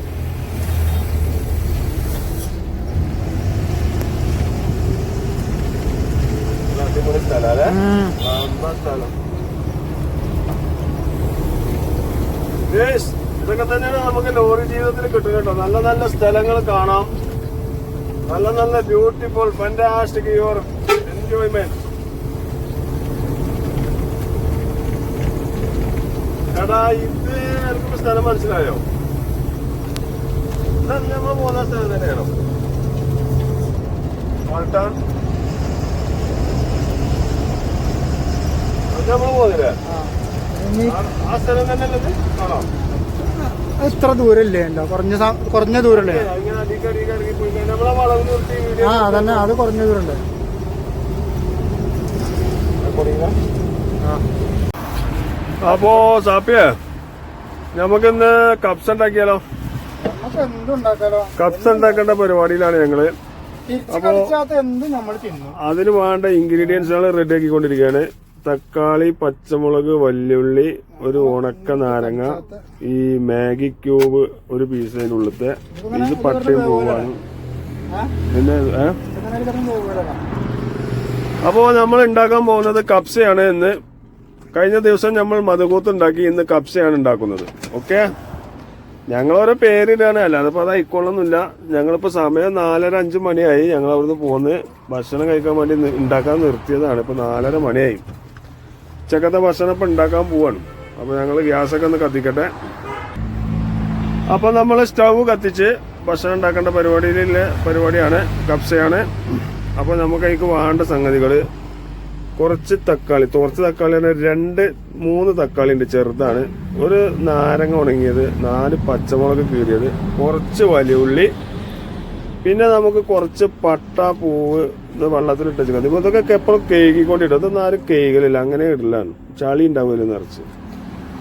അടിപൊളി സ്ഥലം അല്ലേ, സ്ഥലം. ഇതൊക്കെ തന്നെയാണ് നമുക്ക് ലോറി ജീവിതത്തിൽ കിട്ടും കേട്ടോ. നല്ല നല്ല സ്ഥലങ്ങൾ കാണാം, നല്ല നല്ല ബ്യൂട്ടിഫുൾ ഫാന്റാസ്റ്റിക് യുവർ എൻജോയ്മെന്റ്. എടാ ഇത് എനിക്കിപ്പോ സ്ഥലം മനസ്സിലായോ? നമ്മൾ പോകുന്ന സ്ഥലം തന്നെയാണോ പാൽട്ടാൻ? അത് നമ്മൾ പോകുന്നില്ലേ? ആ സ്ഥലം തന്നെയല്ലേ ആണോ? എത്ര ദൂരല്ലേ? കുറഞ്ഞ ദൂരല്ലേ? നമ്മളെ വളവ് നിർത്തി അതന്നെ, അത് കുറഞ്ഞ ദൂരല്ലേ? അപ്പോ സാപ്പിയ നമുക്കിന്ന് കപ്സ് ഉണ്ടാക്കിയാലോ? എന്തുണ്ടാക്കാലോ? കപ്സ് ഉണ്ടാക്കേണ്ട പരിപാടിയിലാണ് ഞങ്ങള്. അപ്പോ അതിന് വേണ്ട ഇൻഗ്രീഡിയൻസുകൾ റെഡി ആക്കിക്കൊണ്ടിരിക്കുകയാണ്. തക്കാളി, പച്ചമുളക്, വല്യുള്ളി, ഒരു ഉണക്ക നാരങ്ങ, ഈ മാഗി ക്യൂബ് ഒരു പീസ് അതിനുള്ളത്തെ, ഇത് പട്ടയും പൂവാണ്. പിന്നെ അപ്പോ നമ്മൾ ഉണ്ടാക്കാൻ പോകുന്നത് കപ്സയാണ്. ഇന്ന് കഴിഞ്ഞ ദിവസം നമ്മൾ മധുകൂത്ത് ഉണ്ടാക്കി, ഇന്ന് കപ്സയാണ് ഉണ്ടാക്കുന്നത്. ഓക്കെ, ഞങ്ങളോരോ പേരിടാണ്, അല്ലാതെ ഇപ്പൊ അത് ആയിക്കൊള്ളൊന്നുമില്ല. ഞങ്ങളിപ്പോ സമയം 4:30-5 മണിയായി. ഞങ്ങൾ അവിടുന്ന് പോന്ന് ഭക്ഷണം കഴിക്കാൻ വേണ്ടി ഉണ്ടാക്കാൻ നിർത്തിയതാണ്. ഇപ്പൊ 4:30 മണിയായി. ഉച്ചക്കത്തെ ഭക്ഷണം ഇപ്പൊ ഉണ്ടാക്കാൻ പോവാണ്. അപ്പൊ ഞങ്ങൾ ഗ്യാസൊക്കെ ഒന്ന് കത്തിക്കട്ടെ. അപ്പൊ നമ്മൾ സ്റ്റൗ കത്തിച്ച് ഭക്ഷണം ഉണ്ടാക്കേണ്ട പരിപാടിയാണ്, കപ്സയാണ്. അപ്പൊ നമുക്ക് അതിക്ക് വേണ്ട സംഗതികള് കുറച്ച് തക്കാളി, തോർച്ച തക്കാളിയാണ്, 2-3 തക്കാളി ഉണ്ട് ചെറുതാണ്, ഒരു നാരങ്ങ ഉണങ്ങിയത്, 4 പച്ചമുളക് കീറിയത്, കുറച്ച് വലിയ ഉള്ളി, പിന്നെ നമുക്ക് കുറച്ച് പട്ട, പൂവ് വെള്ളത്തിലിട്ട് വെച്ചാൽ മതി. ഇതൊക്കെ എപ്പോഴും കേകിക്കൊണ്ടിടും. ഇതൊന്നും ആരും കേകലില്ല, അങ്ങനെ ഇടലാണ്, ചളി ഉണ്ടാവില്ല നിറച്ച്.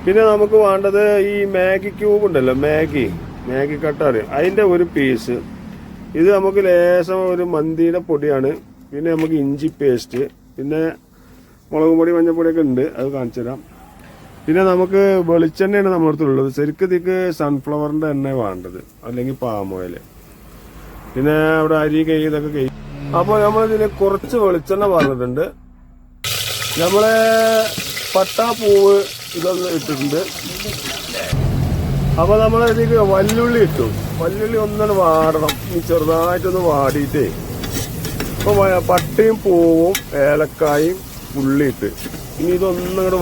പിന്നെ നമുക്ക് വേണ്ടത് ഈ മാഗി ക്യൂബ് ഉണ്ടല്ലോ, മാഗി കട്ട അറിയാം, അതിന്റെ ഒരു പീസ്. ഇത് നമുക്ക് ലേശം ഒരു മന്തിയുടെ പൊടിയാണ്. പിന്നെ നമുക്ക് ഇഞ്ചി പേസ്റ്റ്, പിന്നെ മുളക് പൊടി, മഞ്ഞപ്പൊടിയൊക്കെ ഉണ്ട്, അത് കാണിച്ചു തരാം. പിന്നെ നമുക്ക് വെളിച്ചെണ്ണയാണ് നമ്മുടെ അടുത്തുള്ളത്. ശരിക്കും ഇതിക്ക് സൺഫ്ലവറിന്റെ എണ്ണ വേണ്ടത്, അല്ലെങ്കിൽ പാം ഓയിൽ. പിന്നെ അവിടെ അരി ഇതൊക്കെ കഴിയും. അപ്പോൾ നമ്മളിതിൽ കുറച്ച് വെളിച്ചെണ്ണ പറഞ്ഞിട്ടുണ്ട്. നമ്മളെ പട്ടാപ്പൂവ് ഇതൊന്ന് ഇട്ടിട്ടുണ്ട്. അപ്പോൾ നമ്മൾ ഇതിലേക്ക് വല്ലുള്ളി ഇട്ടു. വല്ലുള്ളി ഒന്നാണ് വാടണം, ഈ ചെറുതായിട്ടൊന്ന് വാടിയിട്ടേ. അപ്പോൾ പട്ടയും പൂവും ഏലക്കായും ഉള്ളിയിട്ട് ഇനി ഇതൊന്നങ്ങോട്ട്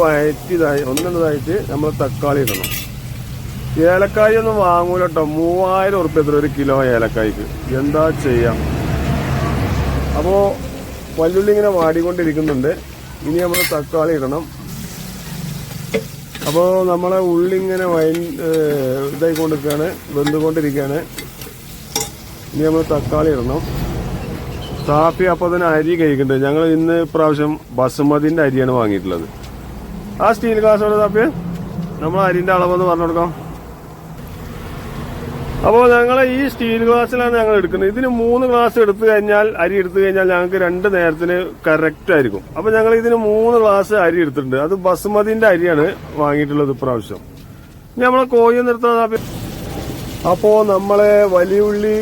ഒന്നിതായിട്ട് നമ്മൾ തക്കാളി ഇടണം. ഏലക്കായ ഒന്നും വാങ്ങൂല കേട്ടോ, 3000 ഉറുപ്പ്യ ഒരു കിലോ ഏലക്കായ്ക്ക്. എന്താ ചെയ്യാം. അപ്പോൾ വല്ലുള്ളി ഇങ്ങനെ വാടിക്കൊണ്ടിരിക്കുന്നുണ്ട്. ഇനി നമ്മൾ തക്കാളി ഇടണം. അപ്പോൾ നമ്മളെ ഉള്ളി ഇങ്ങനെ ഇതായിക്കൊണ്ടിരിക്കുകയാണ്, വെന്തുകൊണ്ടിരിക്കുകയാണ്. ഇനി നമ്മൾ തക്കാളി ഇടണം. സാഫി അപ്പോൾ തന്നെ അരി കഴിക്കുന്നുണ്ട്. ഞങ്ങൾ ഇന്ന് പ്രാവശ്യം ബസുമതിന്റെ അരിയാണ് വാങ്ങിയിട്ടുള്ളത്. ആ സ്റ്റീൽ ഗ്ലാസ്സോടെ സാഫിയ നമ്മൾ അരിന്റെ അളവെന്ന് പറഞ്ഞു കൊടുക്കാം. അപ്പോൾ ഞങ്ങൾ ഈ സ്റ്റീൽ ഗ്ലാസ്സിലാണ് ഞങ്ങൾ എടുക്കുന്നത്. ഇതിന് 3 ഗ്ലാസ് എടുത്തു കഴിഞ്ഞാൽ അരി എടുത്തു കഴിഞ്ഞാൽ ഞങ്ങൾക്ക് 2 നേരത്തിന് കറക്റ്റ് ആയിരിക്കും. അപ്പൊ ഞങ്ങൾ ഇതിന് 3 ഗ്ലാസ് അരി എടുത്തിട്ടുണ്ട്. അത് ബസുമതിന്റെ അരിയാണ് വാങ്ങിയിട്ടുള്ളത് ഇപ്രാവശ്യം. നമ്മളെ കോഴി നിർത്താൻ. അപ്പോ നമ്മളെ വലിയ ഉള്ളി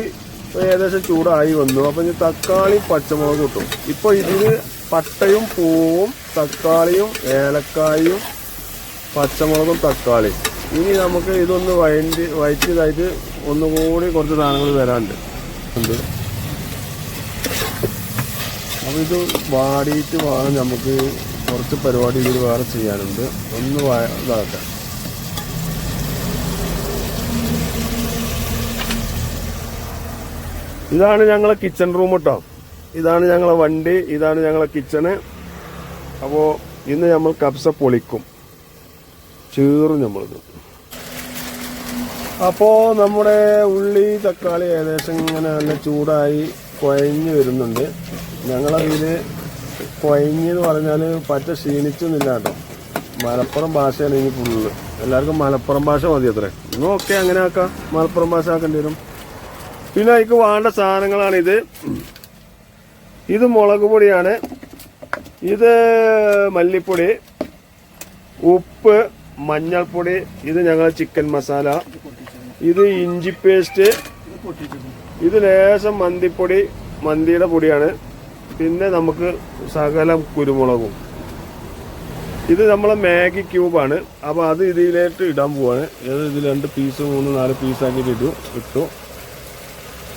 ഏകദേശം ചൂടായി വന്നു. അപ്പൊ ഇനി തക്കാളി പച്ചമുളക് കിട്ടും. ഇപ്പൊ ഇതിന് പട്ടയും പൂവും തക്കാളിയും ഏലക്കായും പച്ചമുളകും തക്കാളി. ഇനി നമുക്ക് ഇതൊന്ന് വയറ്റിയതായിട്ട് ഒന്നുകൂടി കുറച്ച് സാധനങ്ങൾ വരാനുണ്ട്. അപ്പൊ ഇത് വാടിയിട്ട് വേണം നമുക്ക് കുറച്ച് പരിപാടി ഇതിൽ വേറെ ചെയ്യാനുണ്ട്. ഒന്ന് ഇതാക്കാം. ഇതാണ് ഞങ്ങളെ കിച്ചൺ റൂം കേട്ടോ. ഇതാണ് ഞങ്ങളെ വണ്ടി, ഇതാണ് ഞങ്ങളെ കിച്ചണ്. അപ്പോൾ ഇന്ന് നമ്മൾ കബ്സ പൊളിക്കും, ചേറും നമ്മളിത്. അപ്പോൾ നമ്മുടെ ഉള്ളി തക്കാളി ഏകദേശം ഇങ്ങനെ നല്ല ചൂടായി കുഴഞ്ഞ് വരുന്നുണ്ട്. ഞങ്ങളതിൽ കുഴഞ്ഞെന്ന് പറഞ്ഞാൽ പറ്റ ക്ഷീണിച്ചൊന്നുമില്ല കേട്ടോ. മലപ്പുറം ഭാഷയാണ് ഇനി ഫുള്ള്. എല്ലാവർക്കും മലപ്പുറം ഭാഷ മതി അത്രേ. ഇന്നും ഒക്കെ അങ്ങനെ ആക്കാം, മലപ്പുറം ഭാഷ ആക്കേണ്ടി വരും. പിന്നെ അതിക്ക് വേണ്ട സാധനങ്ങളാണിത്. ഇത് മുളക് പൊടിയാണ്, ഇത് മല്ലിപ്പൊടി, ഉപ്പ്, മഞ്ഞൾപ്പൊടി, ഇത് ഞങ്ങൾ ചിക്കൻ മസാല, ഇത് ഇഞ്ചി പേസ്റ്റ്, ഇത് ലേശം മന്തിപ്പൊടി, മന്തിയുടെ പൊടിയാണ്. പിന്നെ നമുക്ക് ശകലം കുരുമുളകും. ഇത് നമ്മളെ മാഗി ക്യൂബാണ്. അപ്പോൾ അത് ഇതിലേക്ക് ഇടാൻ പോവാണ്. ഇതിൽ 2 പീസ് 3 4 പീസാക്കിയിട്ട് ഇട്ടു.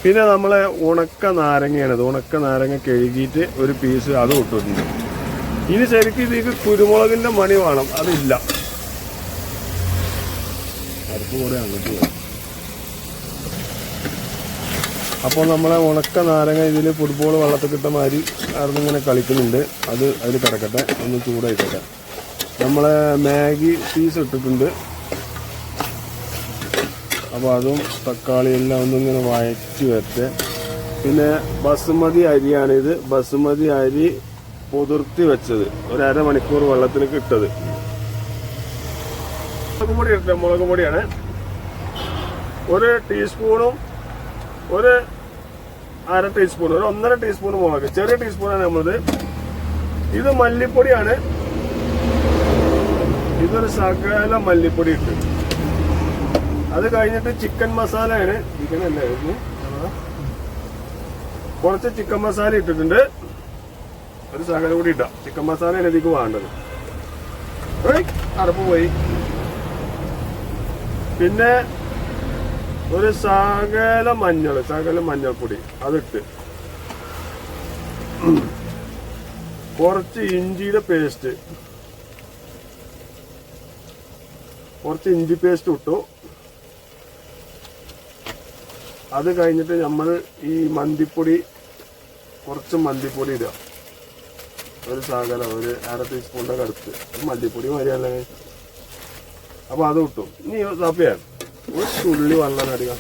പിന്നെ നമ്മളെ ഉണക്ക നാരങ്ങയാണിത്. ഉണക്ക നാരങ്ങ കഴുകിയിട്ട് 1 പീസ് അത് ഇട്ടിട്ടുണ്ട്. ഇനി ശരിക്കും ഇതിലേക്ക് കുരുമുളകിന്റെ മണി വേണം, അതില്ല. അടുപ്പ് കൂടെ അങ്ങോട്ട് പോകാം. അപ്പോൾ നമ്മളെ ഉണക്ക നാരങ്ങ ഇതിൽ ഫുട്ബോൾ വെള്ളത്തിൽ കിട്ട മാതിരി ഇങ്ങനെ കളിക്കുന്നുണ്ട്. അത് അതിൽ കിടക്കട്ടെ, ഒന്ന് ചൂടായിക്കോട്ടെ. നമ്മളെ മാഗി പീസ് ഇട്ടിട്ടുണ്ട്. അപ്പോൾ അതും തക്കാളി എല്ലാം ഒന്നിങ്ങനെ വഴറ്റി വരട്ടെ. പിന്നെ ബസുമതി അരിയാണിത്. ബസുമതി അരി പൊതിർത്തി വെച്ചത്, 1/2 മണിക്കൂർ വെള്ളത്തിലേക്ക് ഇട്ടത്. മുളക് പൊടി ഇട്ട മുളക് പൊടിയാണ്. 1 ടീസ്പൂണും 1/2 ടീസ്പൂൺ, 1.5 ടീസ്പൂൺ മുളക്, ചെറിയ ടീസ്പൂണാണ് നമ്മളത്. ഇത് മല്ലിപ്പൊടിയാണ്. ഇതൊരു ശകല മല്ലിപ്പൊടി ഇട്ട്. അത് കഴിഞ്ഞിട്ട് ചിക്കൻ മസാലയാണ്. ചിക്കൻ അല്ലായിരുന്നു, കുറച്ച് ചിക്കൻ മസാല ഇട്ടിട്ടുണ്ട്. ഒരു ശകലം കൂടി ഇട്ടാം. ചിക്കൻ മസാലയാണ് ഇതിക്ക് വേണ്ടത്. അടപ്പ് പോയി. പിന്നെ ഒരു ശകല മഞ്ഞൾപ്പൊടി അതിട്ട്, കുറച്ച് ഇഞ്ചിയുടെ പേസ്റ്റ്, കുറച്ച് ഇഞ്ചി പേസ്റ്റ് ഇട്ടു. അത് കഴിഞ്ഞിട്ട് നമ്മൾ ഈ മന്തിപ്പൊടി, കുറച്ച് മന്തിപ്പൊടി ഇടുക. ഒരു ശകലം, 1/2 ടീസ്പൂണിന്റെ കടുത്ത് മല്ലിപ്പൊടി മതിയല്ലേ. അപ്പൊ അത് ഇട്ടു. ഇനി തപ്പിയാണ് ഒരു തുള്ളി വെള്ളം അടിക്കാം.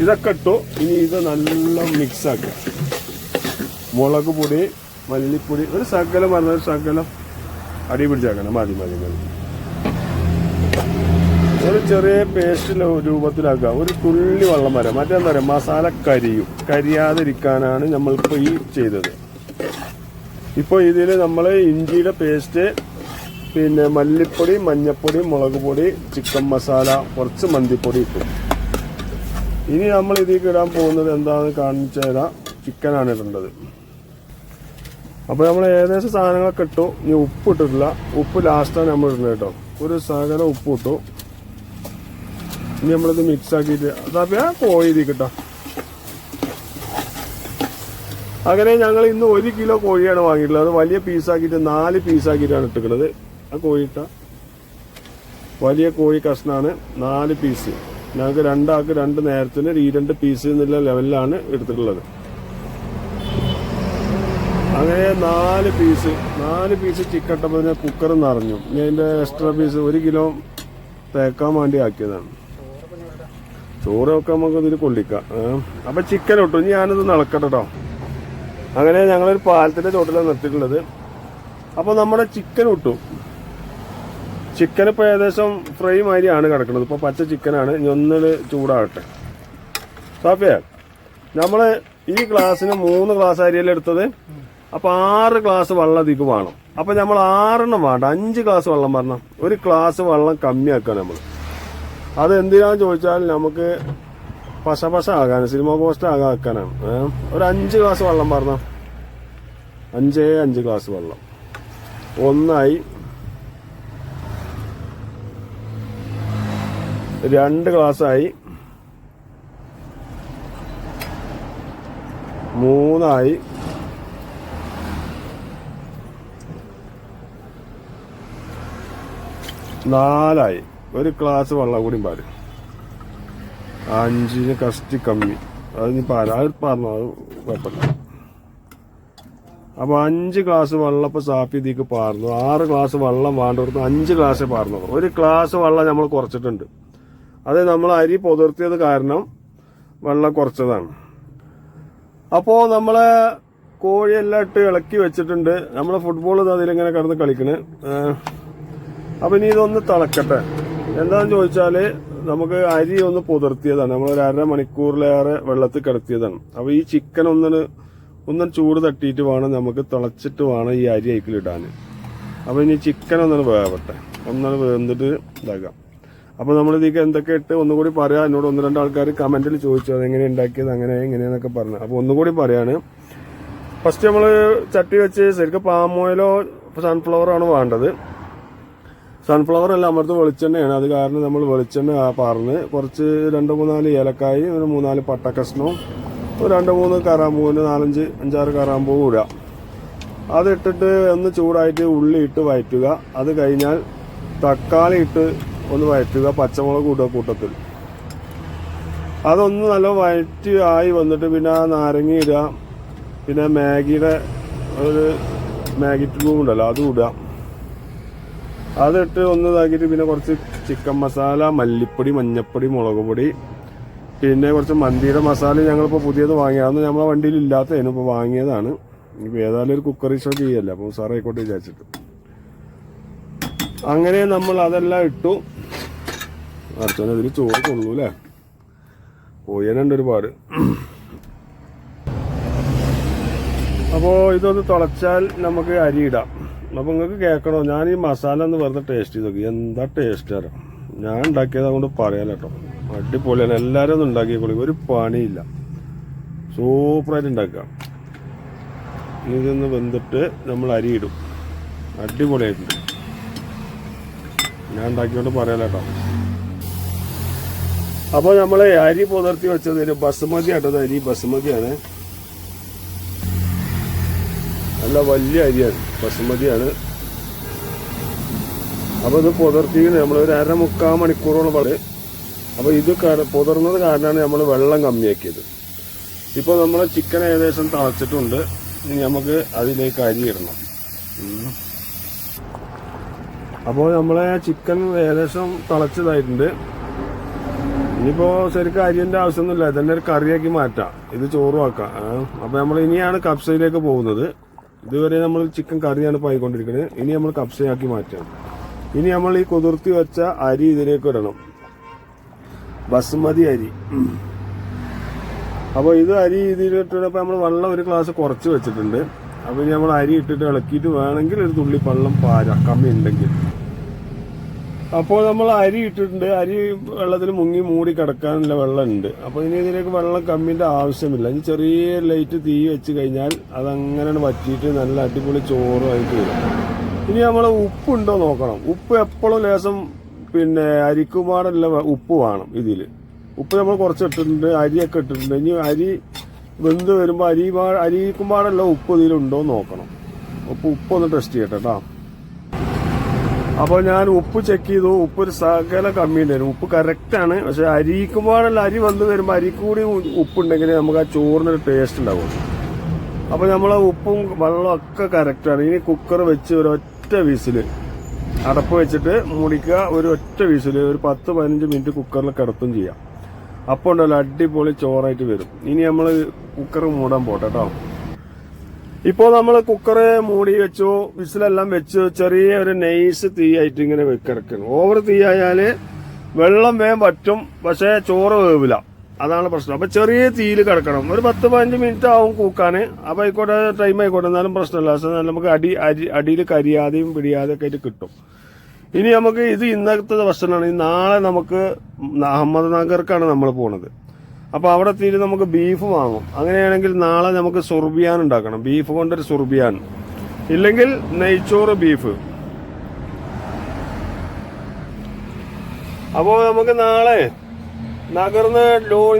ഇതൊക്കെ ഇട്ടു. ഇനി ഇത് നല്ല മിക്സ് ആക്കുക. മുളക് പൊടി, മല്ലിപ്പൊടി, ഒരു ശകലം പറഞ്ഞ ഒരു ശകലം അടി പിടിച്ചാക്കണം. മതി. ഒരു ചെറിയ പേസ്റ്റ് രൂപത്തിലാക്കുക. ഒരു തുള്ളി വെള്ളം വരാം. മറ്റെന്താ പറയുക, മസാല കരിയാതിരിക്കാനാണ് നമ്മളിപ്പോൾ ഈ ചെയ്തത്. ഇപ്പോൾ ഇതിൽ നമ്മൾ ഇഞ്ചിയുടെ പേസ്റ്റ്, പിന്നെ മല്ലിപ്പൊടി, മഞ്ഞപ്പൊടി, മുളക് പൊടി, ചിക്കൻ മസാല, കുറച്ച് മന്തിപ്പൊടി ഇട്ടു. ഇനി നമ്മൾ ഇതിലേക്ക് ഇടാൻ പോകുന്നത് എന്താണെന്ന് കാണിച്ചു തരാം. ചിക്കനാണ് ഇടേണ്ടത്. അപ്പോൾ നമ്മൾ ഏകദേശം സാധനങ്ങളൊക്കെ ഇട്ടു. ഇനി ഉപ്പ് ഇട്ടിട്ടില്ല. ഉപ്പ് ലാസ്റ്റാണ് നമ്മൾ ഇടുന്നത് കേട്ടോ. ഒരു ശകലം ഉപ്പ് ഇട്ടു. ഇനി നമ്മളിത് മിക്സ് ആക്കിയിട്ട് അതാ കോഴി കിട്ടാ. അങ്ങനെ ഞങ്ങൾ ഇന്ന് 1 കിലോ കോഴിയാണ് വാങ്ങിയിട്ടുള്ളത്. അത് വലിയ പീസാക്കിയിട്ട് 4 പീസാക്കിയിട്ടാണ് ഇട്ടിട്ടുള്ളത്. ആ കോഴിട്ട വലിയ കോഴി കഷ്ണമാണ്. 4 പീസ്. ഞങ്ങൾക്ക് 2 ആൾക്ക് 2 നേരത്തിന് 2 പീസ് എന്നുള്ള ലെവലിലാണ് എടുത്തിട്ടുള്ളത്. അങ്ങനെ 4 പീസ് ചിക്കൻ ഇട്ടപ്പോൾ കുക്കർ നിറഞ്ഞു. ഇനി അതിന്റെ എക്സ്ട്രാ പീസ് 1 കിലോ തേക്കാൻ വേണ്ടി ആക്കിയതാണ്. ചോറൊക്കെ നമുക്ക് ഇതിൽ കൊള്ളിക്കാം. അപ്പൊ ചിക്കൻ ഇട്ടു. ഇനി ഞാനിത് നടക്കട്ടെ കേട്ടോ. അങ്ങനെ ഞങ്ങളൊരു പാലത്തിന്റെ ചോട്ടിലാണ് നിർത്തിയിട്ടുള്ളത്. അപ്പൊ നമ്മുടെ ചിക്കൻ ഇട്ടു. ചിക്കൻ ഇപ്പോൾ ഏകദേശം ഫ്രൈ മാതിരിയാണ് കിടക്കുന്നത്. ഇപ്പോൾ പച്ച ചിക്കനാണ്. ഇനി ഒന്നിന് ചൂടാകട്ടെ. സാഫിയ, നമ്മൾ ഈ ഗ്ലാസ്സിന് 3 ഗ്ലാസ് അരിയല്ലേ എടുത്തത്. അപ്പോൾ 6 ഗ്ലാസ് വെള്ളം ഇതിക്ക് വേണം. അപ്പോൾ നമ്മൾ 6 വേണ്ട, 5 ഗ്ലാസ് വെള്ളം പറഞ്ഞാൽ 1 ഗ്ലാസ് വെള്ളം കമ്മിയാക്കണം നമ്മൾ. അത് എന്തിനാന്ന് ചോദിച്ചാൽ നമുക്ക് പശ ആകാൻ, സിനിമ പോസ്റ്റ് ആകാനാണ്. ഒരു 5 ഗ്ലാസ് വെള്ളം പറഞ്ഞ 5 ഗ്ലാസ് വെള്ളം. 1 2 ഗ്ലാസ്സായി, 3 4 1 ഗ്ലാസ് വെള്ളം കൂടി പാല്. 5 കഷ്ടി കമ്മി. അത് നീ പറഞ്ഞോ, അത് കുഴപ്പമില്ല. അപ്പൊ 5 ഗ്ലാസ് വെള്ളം ഇപ്പൊ സാപ്പി ഇതിക്ക് പാർന്നു. 6 ഗ്ലാസ് വെള്ളം വേണ്ടവർക്ക് 5 ഗ്ലാസ് പാർന്നു. 1 ഗ്ലാസ് വെള്ളം നമ്മൾ കുറച്ചിട്ടുണ്ട്. അത് നമ്മൾ അരി പുതിർത്തിയത് കാരണം വെള്ളം കുറച്ചതാണ്. അപ്പോ നമ്മളെ കോഴിയെല്ലാം ഇട്ട് ഇളക്കി വെച്ചിട്ടുണ്ട്. നമ്മളെ ഫുട്ബോൾ അതിലിങ്ങനെ കിടന്ന് കളിക്കണ്. അപ്പൊ ഇനി ഇതൊന്ന് തിളക്കട്ടെ. എന്താണെന്ന് ചോദിച്ചാല് നമുക്ക് അരി ഒന്ന് പുതിർത്തിയതാണ്. നമ്മളൊരു 1/2 മണിക്കൂറിലേറെ വെള്ളത്തിൽ കിടത്തിയതാണ്. അപ്പൊ ഈ ചിക്കൻ ഒന്നും ചൂട് തട്ടിയിട്ട് വേണം നമുക്ക് തിളച്ചിട്ട് വേണം ഈ അരി അയക്കിലിടാൻ. അപ്പൊ ഇനി ചിക്കൻ ഒന്നും വേവട്ടെ, വേന്നിട്ട് ഇതാക്കാം. അപ്പൊ നമ്മളിതിക്ക് എന്തൊക്കെ ഇട്ട് ഒന്നുകൂടി പറയാം. എന്നോട് 1-2 ആൾക്കാർ കമന്റിൽ ചോദിച്ചു അതെങ്ങനെ ഉണ്ടാക്കിയത് അങ്ങനെ എങ്ങനെയെന്നൊക്കെ പറഞ്ഞു. അപ്പൊ ഒന്നുകൂടി പറയാണ്. ഫസ്റ്റ് നമ്മള് ചട്ടി വെച്ച് ശരിക്കും പാം ഓയിലോ സൺഫ്ലവറോ ആണ് വേണ്ടത്. സൺഫ്ലവർ അല്ല, അമർത്ത് വെളിച്ചെണ്ണയാണ്. അത് കാരണം നമ്മൾ വെളിച്ചെണ്ണ പാർന്ന് കുറച്ച് 2-3 ഏലക്കായി, 3-4 പട്ടക്കഷ്ണവും, 2-3 കറാമ്പൂവിന് 4-5-6 കറാമ്പൂവ് ഇടുക. അതിട്ടിട്ട് ഒന്ന് ചൂടായിട്ട് ഉള്ളി ഇട്ട് വഴറ്റുക. അത് കഴിഞ്ഞാൽ തക്കാളി ഇട്ട് ഒന്ന് വഴറ്റുക. പച്ചമുളക് ഇടുക കൂട്ടത്തിൽ. അതൊന്ന് നല്ല വഴറ്റി ആയി വന്നിട്ട് പിന്നെ നാരങ്ങ ഇടുക. പിന്നെ മാഗിയുടെ ഒരു മാഗി ട്യൂബ് ഉണ്ടല്ലോ, അതും ഇടുക. അതിട്ട് ഒന്ന് ഇതാക്കിയിട്ട് പിന്നെ കുറച്ച് ചിക്കൻ മസാല, മല്ലിപ്പൊടി, മഞ്ഞപ്പൊടി, മുളക് പൊടി, പിന്നെ കുറച്ച് മന്തിയുടെ മസാല ഞങ്ങളിപ്പോൾ പുതിയത് വാങ്ങിയതാണ്. നമ്മളെ വണ്ടിയിൽ ഇല്ലാത്തതിന് ഇപ്പോൾ വാങ്ങിയതാണ്. ഇപ്പം ഏതായാലും ഒരു കുക്കറി ഷോ ചെയ്യല്ല, അപ്പോൾ സാറായിക്കോട്ടെ വിചാരിച്ചിട്ട് അങ്ങനെ നമ്മൾ അതെല്ലാം ഇട്ടു. അച്ഛനെ ഇതിൽ ചോറ് കൊള്ളൂല്ലേ, പോയനുണ്ട് ഒരുപാട്. അപ്പോൾ ഇതൊന്ന് തിളച്ചാൽ നമുക്ക് അരി ഇടാം. അപ്പോൾ നിങ്ങൾക്ക് കേൾക്കണോ, ഞാൻ ഈ മസാല ഒന്ന് വെറുതെ ടേസ്റ്റ് ചെയ്ത് നോക്കി. എന്താ ടേസ്റ്റ് അറിയാം. ഞാൻ ഉണ്ടാക്കിയത് അതുകൊണ്ട് പറയാലോ കേട്ടോ. അടിപൊളിയാണ്. എല്ലാവരും ഒന്ന് ഉണ്ടാക്കിക്കോളി, ഒരു പണിയില്ല. സൂപ്പറായിട്ട് ഉണ്ടാക്കാം. ഇതൊന്ന് വെന്തിട്ട് നമ്മൾ അരി ഇടും. അടിപൊളിയായിട്ടുണ്ട്. ഞാൻ ഉണ്ടാക്കിയോണ്ട് പറയാലോ കേട്ടോ. അപ്പോൾ നമ്മൾ അരി പുതിർത്തി വെച്ചത് ബസുമതി ആട്ടത്. അരി ബസുമതിയാണ്, നല്ല വലിയ അരിയാണ്, ബസുമതിയാണ്. അപ്പോൾ ഇത് പുതിർത്തിന്ന് നമ്മളൊരു 1/2-3 മണിക്കൂറോളം പറയും. അപ്പോൾ ഇത് പുതിർന്നത് കാരണമാണ് നമ്മൾ വെള്ളം കമ്മിയാക്കിയത്. ഇപ്പോൾ നമ്മളെ ചിക്കൻ ഏകദേശം തിളച്ചിട്ടുണ്ട്. ഇനി നമുക്ക് അതിലേക്ക് അരി ഇടണം. അപ്പോൾ നമ്മളെ ചിക്കൻ ഏകദേശം തിളച്ചതായിട്ടുണ്ട്. ഇനിയിപ്പോൾ ശരിക്കും അരിയൻ്റെ ആവശ്യമൊന്നുമില്ല, ഇതന്നെ ഒരു കറിയാക്കി മാറ്റാം. ഇത് ചോറും ആക്കാം. അപ്പോൾ നമ്മൾ ഇനിയാണ് കബ്സയിലേക്ക് പോകുന്നത്. ഇതുവരെ നമ്മൾ ചിക്കൻ കറിയാണ് പായിക്കൊണ്ടിരിക്കുന്നത്. ഇനി നമ്മൾ കബ്സയാക്കി മാറ്റാം. ഇനി നമ്മൾ ഈ കുതിർത്തി വെച്ച അരി ഇതിലേക്ക് ഇടണം, ബസുമതി അരി. അപ്പോൾ ഇത് അരി ഇതിലിട്ടപ്പോൾ നമ്മൾ വെള്ളം 1 ഗ്ലാസ് കുറച്ച് വെച്ചിട്ടുണ്ട്. അപ്പോൾ ഇനി നമ്മൾ അരി ഇട്ടിട്ട് ഇളക്കിയിട്ട് വേണമെങ്കിൽ ഒരു തുള്ളി വെള്ളം പാരാം, കമ്മി ഉണ്ടെങ്കിൽ. അപ്പോൾ നമ്മൾ അരി ഇട്ടിട്ടുണ്ട്. അരി വെള്ളത്തിൽ മുങ്ങി മൂടി കിടക്കാനുള്ള വെള്ളം ഉണ്ട്. അപ്പോൾ ഇനി ഇതിലേക്ക് വെള്ളം കമ്മിൻ്റെ ആവശ്യമില്ല. ഇനി ചെറിയ ലൈറ്റ് തീ വെച്ച് കഴിഞ്ഞാൽ അതങ്ങനെ വറ്റിയിട്ട് നല്ല അടിപൊളി ചോറുമായിട്ട് വരും. ഇനി നമ്മൾ ഉപ്പുണ്ടോ നോക്കണം. ഉപ്പ് എപ്പോഴും ലേശം പിന്നെ അരിക്കുമാടല്ല ഉപ്പ് വേണം. ഇതിൽ ഉപ്പ് നമ്മൾ കുറച്ച് ഇട്ടിട്ടുണ്ട്, അരിയൊക്കെ ഇട്ടിട്ടുണ്ട്. ഇനി അരി വെന്ത് വരുമ്പോൾ അരിക്കുമാടല്ല ഉപ്പ് ഇതിലുണ്ടോ നോക്കണം. ഉപ്പൊന്ന് ടെസ്റ്റ് ചെയ്യട്ടെ കേട്ടോ. അപ്പോൾ ഞാൻ ഉപ്പ് ചെക്ക് ചെയ്തു. ഉപ്പ് ഒരു സകല കമ്മി ഉണ്ടായിരുന്നു. ഉപ്പ് കറക്റ്റാണ്. പക്ഷെ അരിക്കുമ്പോഴല്ല, അരി വന്ന് വരുമ്പോൾ അരിക്കൂടി ഉപ്പുണ്ടെങ്കിൽ നമുക്ക് ആ ചോറിനൊരു ടേസ്റ്റ് ഉണ്ടാവും. അപ്പോൾ നമ്മളെ ഉപ്പും വെള്ളവും ഒക്കെ കറക്റ്റാണ്. ഇനി കുക്കർ വെച്ച് ഒരൊറ്റ വിസില് അടപ്പ് വെച്ചിട്ട് മൂടിക്കുക. ഒരു ഒറ്റ വിസില് ഒരു 10-15 മിനിറ്റ് കുക്കറിൽ കിടത്തും ചെയ്യാം. അപ്പോൾ ഉണ്ടല്ലോ അടിപൊളി ചോറായിട്ട് വരും. ഇനി നമ്മൾ കുക്കർ മൂടാൻ പോട്ടെ കേട്ടോ. ഇപ്പോൾ നമ്മൾ കുക്കറ് മൂടി വെച്ചു, വിസിലെല്ലാം വെച്ചു, ചെറിയ ഒരു നൈസ് തീ ആയിട്ട് ഇങ്ങനെ കിടക്കുന്നു. ഓവർ തീ ആയാല് വെള്ളം വേഗം പറ്റും, പക്ഷെ ചോറ് വേവില്ല. അതാണ് പ്രശ്നം. അപ്പൊ ചെറിയ തീയിൽ കിടക്കണം. ഒരു 10-15 മിനിറ്റ് ആവും കൂക്കാന്. അപ്പൊ ആയിക്കോട്ടെ, ടൈം ആയിക്കോട്ടെ, എന്നാലും പ്രശ്നമില്ല. പക്ഷെ നമുക്ക് അടിയിൽ കരിയാതെയും പിടിയാതെയും ഒക്കെ ആയിട്ട് കിട്ടും. ഇനി നമുക്ക് ഇത് ഇന്നത്തെ ഭക്ഷണമാണ്. നാളെ നമുക്ക് അഹമ്മദ് നഗർക്കാണ് നമ്മൾ പോണത്. അപ്പൊ അവിടെ എത്തിയിട്ട് നമുക്ക് ബീഫ് വാങ്ങും. അങ്ങനെയാണെങ്കിൽ നാളെ നമുക്ക് സുർബിയാൻ ഉണ്ടാക്കണം. ബീഫ് കൊണ്ടൊരു സുർബിയാൻ, ഇല്ലെങ്കിൽ നെയ്ച്ചോറ് ബീഫ്. അപ്പോ നമുക്ക് നാളെ നഗർന്ന്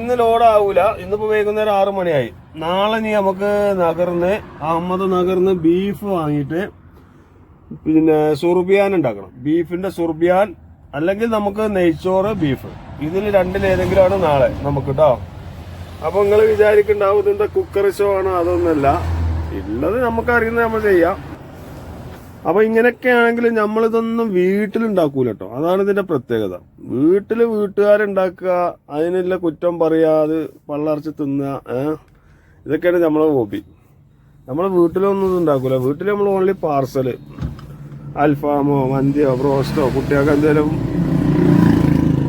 ഇന്ന് ലോഡാവൂല. ഇന്നിപ്പോ വൈകുന്നേരം 6 മണിയായി. നാളെ നീ നമുക്ക് നഗർന്ന് അഹമ്മദ് നഗർന്ന് ബീഫ് വാങ്ങിയിട്ട് പിന്നെ സുർബിയാൻ ഉണ്ടാക്കണം. ബീഫിന്റെ സുർബിയാൻ, അല്ലെങ്കിൽ നമുക്ക് നെയ്ച്ചോറ് ബീഫ്. ഇതിൽ രണ്ടിലേതെങ്കിലുമാണ് നാളെ നമുക്ക് കേട്ടോ. അപ്പൊ നിങ്ങൾ വിചാരിക്കണ്ടാവും ഇതെന്താ കുക്കർ ഷോ ആണോ? അതൊന്നല്ല, ഉള്ളത് നമുക്കറിയുന്നത് നമ്മൾ ചെയ്യാം. അപ്പൊ ഇങ്ങനെയൊക്കെ ആണെങ്കിൽ നമ്മളിതൊന്നും വീട്ടിലുണ്ടാക്കൂല കേട്ടോ. അതാണ് ഇതിന്റെ പ്രത്യേകത. വീട്ടുകാരുണ്ടാക്കുക, അതിനുള്ള കുറ്റം പറയാതെ പള്ളർച്ച് തിന്നുക, ഇതൊക്കെയാണ് നമ്മളെ ഹോബി. നമ്മളെ വീട്ടിലൊന്നും ഉണ്ടാക്കൂല. വീട്ടിൽ നമ്മൾ ഓൺലി പാർസല്, അൽഫാമോ മന്തിയോ ബ്രോസ്റ്റോ, കുട്ടികൾക്ക് എന്തെങ്കിലും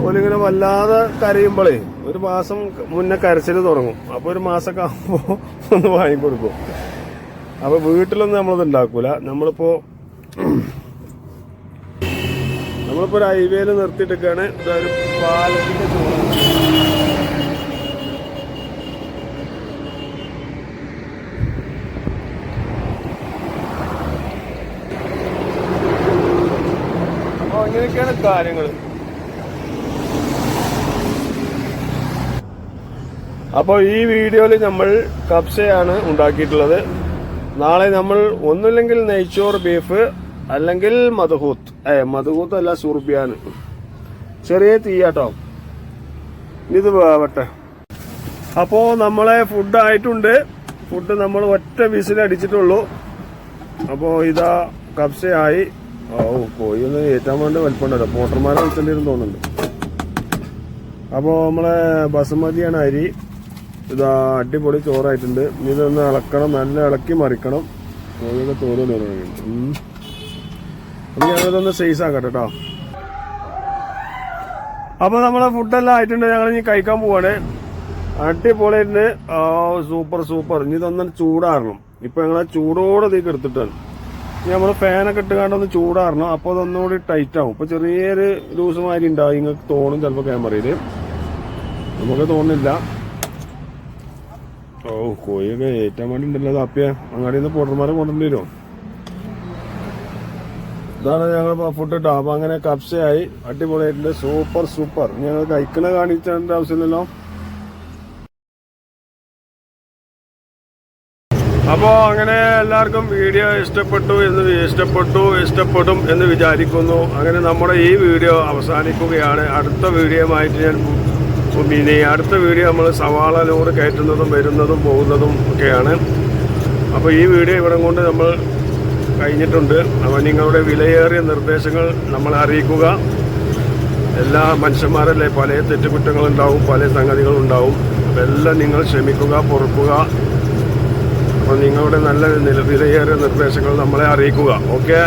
ഓലിങ്ങനെ വല്ലാതെ കരയുമ്പോഴേ ഒരു മാസം മുന്നേ കരച്ചിൽ തുടങ്ങും. അപ്പൊ ഒരു മാസമൊക്കെ ആകുമ്പോ ഒന്ന് വാങ്ങിക്കൊടുക്കും. അപ്പൊ വീട്ടിലൊന്നും നമ്മളത് ഉണ്ടാക്കൂല. നമ്മളിപ്പോ ഒരു ഹൈവേയിൽ നിർത്തിയിട്ടൊക്കെയാണ് ഇതൊരു പാലത്തിന്റെ ചോറ്. അപ്പൊ അങ്ങനെയൊക്കെയാണ് കാര്യങ്ങൾ. അപ്പോൾ ഈ വീഡിയോയിൽ നമ്മൾ കബ്സയാണ് ഉണ്ടാക്കിയിട്ടുള്ളത്. നാളെ നമ്മൾ ഒന്നുമില്ലെങ്കിൽ നെയ്ച്ചോറ് ബീഫ്, അല്ലെങ്കിൽ മധുഹൂത്ത് അല്ല, സുർബിയാൻ. ചെറിയ തീയാട്ടോ, ഇത് വേവട്ടെ. അപ്പോ നമ്മളെ ഫുഡ് ആയിട്ടുണ്ട്. ഫുഡ് നമ്മൾ ഒറ്റ വിസിൽ അടിച്ചിട്ടുള്ളൂ. അപ്പോ ഇതാ കബ്സയായി. കോഴി ഒന്ന് ഏറ്റാൻ വേണ്ടി വലിപ്പമുണ്ടല്ലോ, പോട്ടർമാരെ വിളിച്ചേണ്ടിരുന്ന് തോന്നുന്നുണ്ട്. അപ്പോൾ നമ്മളെ ബസുമതിയാണ് അരി. ഇതാ അടിപൊളി ചോറായിട്ടുണ്ട്. ഇതൊന്ന് ഇളക്കണം, നല്ല ഇളക്കി മറിക്കണം. കോഴിയുടെ തോല് തുടങ്ങി. അപ്പൊ ഞങ്ങളിതൊന്ന് സൈസ് ആക്കട്ടെ കേട്ടോ. അപ്പൊ നമ്മളെ ഫുഡെല്ലാം ആയിട്ടുണ്ട്. ഞങ്ങൾ ഇനി കഴിക്കാൻ പോവാണ്. അടിപൊളിയായിട്ടുണ്ട്. സൂപ്പർ. ഇനി ഇതൊന്നും ചൂടാറണം. ഇപ്പൊ ഞങ്ങളെ ചൂടോടെ ഇതിലേക്ക് എടുത്തിട്ടാണ്. ഇനി നമ്മള് ഫാനൊക്കെ ഇട്ട് കണ്ടൊന്ന് ചൂടാറണം. അപ്പൊ അതൊന്നുകൂടി ടൈറ്റ് ആവും. ഇപ്പൊ ചെറിയൊരു ലൂസ് മാതിരി ഉണ്ടാവും. നിങ്ങൾക്ക് തോന്നും ചിലപ്പോ ക്യാമറയില്, നമുക്ക് തോന്നില്ല. കോഴിയൊക്കെ ഏറ്റാൻ വേണ്ടി ഉണ്ടല്ലോ. താപ്പിയ അങ്ങാടി നിന്ന് പോട്ടർമാരെ കൊണ്ടുവരേണ്ടി വരുമോ? ഇതാണ് ഞങ്ങൾ ഫുഡ് ഇട്ടോ. അപ്പൊ അങ്ങനെ കബ്സയായി, അടിപൊളിയായിട്ടുണ്ട്. സൂപ്പർ. ഞങ്ങൾ കഴിക്കണ കാണിച്ചതിന്റെ ആവശ്യമില്ലല്ലോ. അപ്പോ അങ്ങനെ എല്ലാവർക്കും വീഡിയോ ഇഷ്ടപ്പെടും എന്ന് വിചാരിക്കുന്നു. അങ്ങനെ നമ്മുടെ ഈ വീഡിയോ അവസാനിക്കുകയാണ്. അടുത്ത വീഡിയോയുമായിട്ട് അടുത്ത വീഡിയോ നമ്മൾ സവാള ലോഡ് കയറ്റുന്നതും വരുന്നതും പോകുന്നതും ഒക്കെയാണ്. അപ്പോൾ ഈ വീഡിയോ ഇവിടെ കൊണ്ട് നമ്മൾ കഴിഞ്ഞിട്ടുണ്ട്. അപ്പോൾ നിങ്ങളുടെ വിലയേറിയ നിർദ്ദേശങ്ങൾ നമ്മളെ അറിയിക്കുക. എല്ലാ മനുഷ്യന്മാരല്ലേ, പല തെറ്റുകുറ്റങ്ങളുണ്ടാവും, പല സംഗതികളുണ്ടാവും. അപ്പോൾ എല്ലാം നിങ്ങൾ ക്ഷമിക്കുക, പൊറുക്കുക. അപ്പോൾ നിങ്ങളുടെ നല്ല വിലയേറിയ നിർദ്ദേശങ്ങൾ നമ്മളെ അറിയിക്കുക. ഓക്കെ.